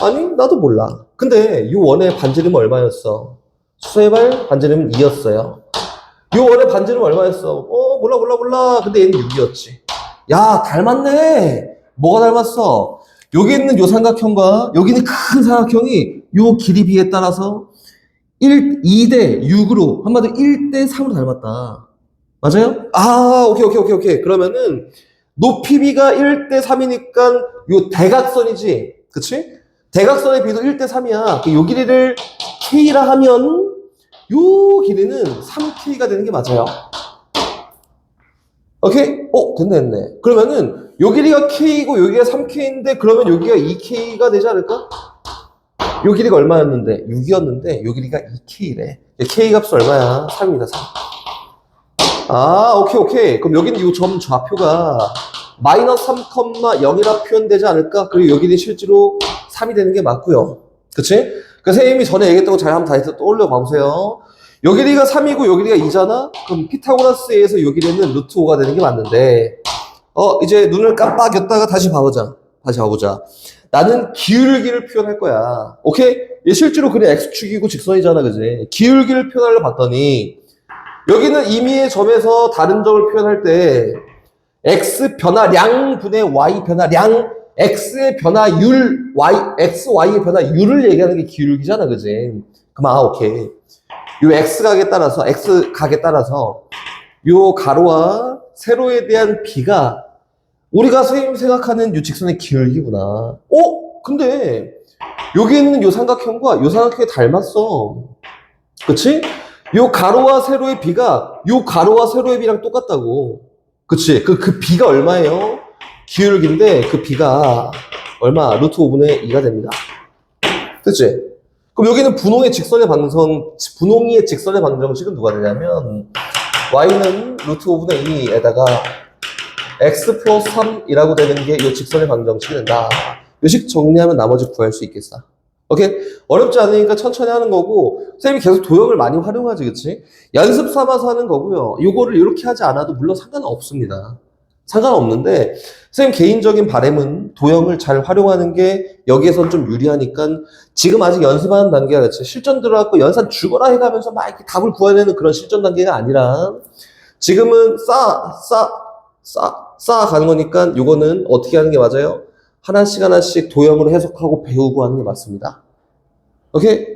아니, 나도 몰라. 근데 요 원의 반지름은 얼마였어? 수소의 반지름은 2였어요. 요 원의 반지름은 얼마였어? 몰라. 근데 얘는 6이었지. 야, 닮았네. 뭐가 닮았어? 여기 있는 요 삼각형과 여기 있는 큰 삼각형이 요 길이 비에 따라서 2대 6으로 한마디로 1대 3으로 닮았다. 맞아요? 오케이. 그러면은 높이 비가 1대 3이니까 요 대각선이지. 그치? 대각선의 비도 1대 3이야. 요 길이를 K라 하면 요 길이는 3K가 되는 게 맞아요. 오케이? 됐네. 그러면은 요 길이가 K이고 여기가 3K인데 그러면 여기가 2K가 되지 않을까? 요 길이가 얼마였는데? 6이었는데 요 길이가 2K래. K 값은 얼마야? 3입니다. 3. 오케이. 그럼 여기는 이 점 좌표가 마이너스 3,0이라 표현되지 않을까? 그리고 여기는 실제로 3이 되는 게 맞고요. 그치? 그 선생님이 전에 얘기했던 거 잘 한번 다시 떠올려 봐보세요. 요 길이가 3이고 요 길이가 2잖아? 그럼 피타고라스에 의해서 요 길이는 루트 5가 되는 게 맞는데 이제 눈을 깜빡였다가 다시 봐보자. 나는 기울기를 표현할 거야. 오케이? 얘 실제로 그냥 X축이고 직선이잖아. 그지? 기울기를 표현하려 봤더니 여기는 임의의 점에서 다른 점을 표현할 때 X 변화량 분의 Y 변화량, X의 변화율, X, Y의 변화율을 얘기하는 게 기울기잖아. 그지? 그럼 오케이. 요 X 각에 따라서 요 가로와 세로에 대한 비가 우리가 선생님이 생각하는 요 직선의 기울기구나. 근데 여기 있는 요 삼각형과 요 삼각형이 닮았어. 그치? 요 가로와 세로의 비가 요 가로와 세로의 비랑 똑같다고. 그치? 그 비가 얼마예요? 기울기인데 그 비가 얼마? 루트 5분의 2가 됩니다. 됐지? 그럼 여기는 분홍의 직선의 방정식은 누가 되냐면 y는 루트 5분의 2에다가 x 플러스 3이라고 되는 게 이 직선의 방정식이 된다. 요식 정리하면 나머지 구할 수 있겠어. 오케이? 어렵지 않으니까 천천히 하는 거고 선생님이 계속 도형을 많이 활용하지. 그치? 연습 삼아서 하는 거고요. 요거를 이렇게 하지 않아도 물론 상관없습니다. 상관없는데 선생님 개인적인 바람은 도형을 잘 활용하는 게 여기에선 좀 유리하니까 지금 아직 연습하는 단계가 그치? 실전 들어갔고 연산 죽어라 해가면서 막 이렇게 답을 구해내는 그런 실전 단계가 아니라 지금은 쌓아 가는 거니까 요거는 어떻게 하는 게 맞아요? 하나씩 도형으로 해석하고 배우고 하는 게 맞습니다. 오케이?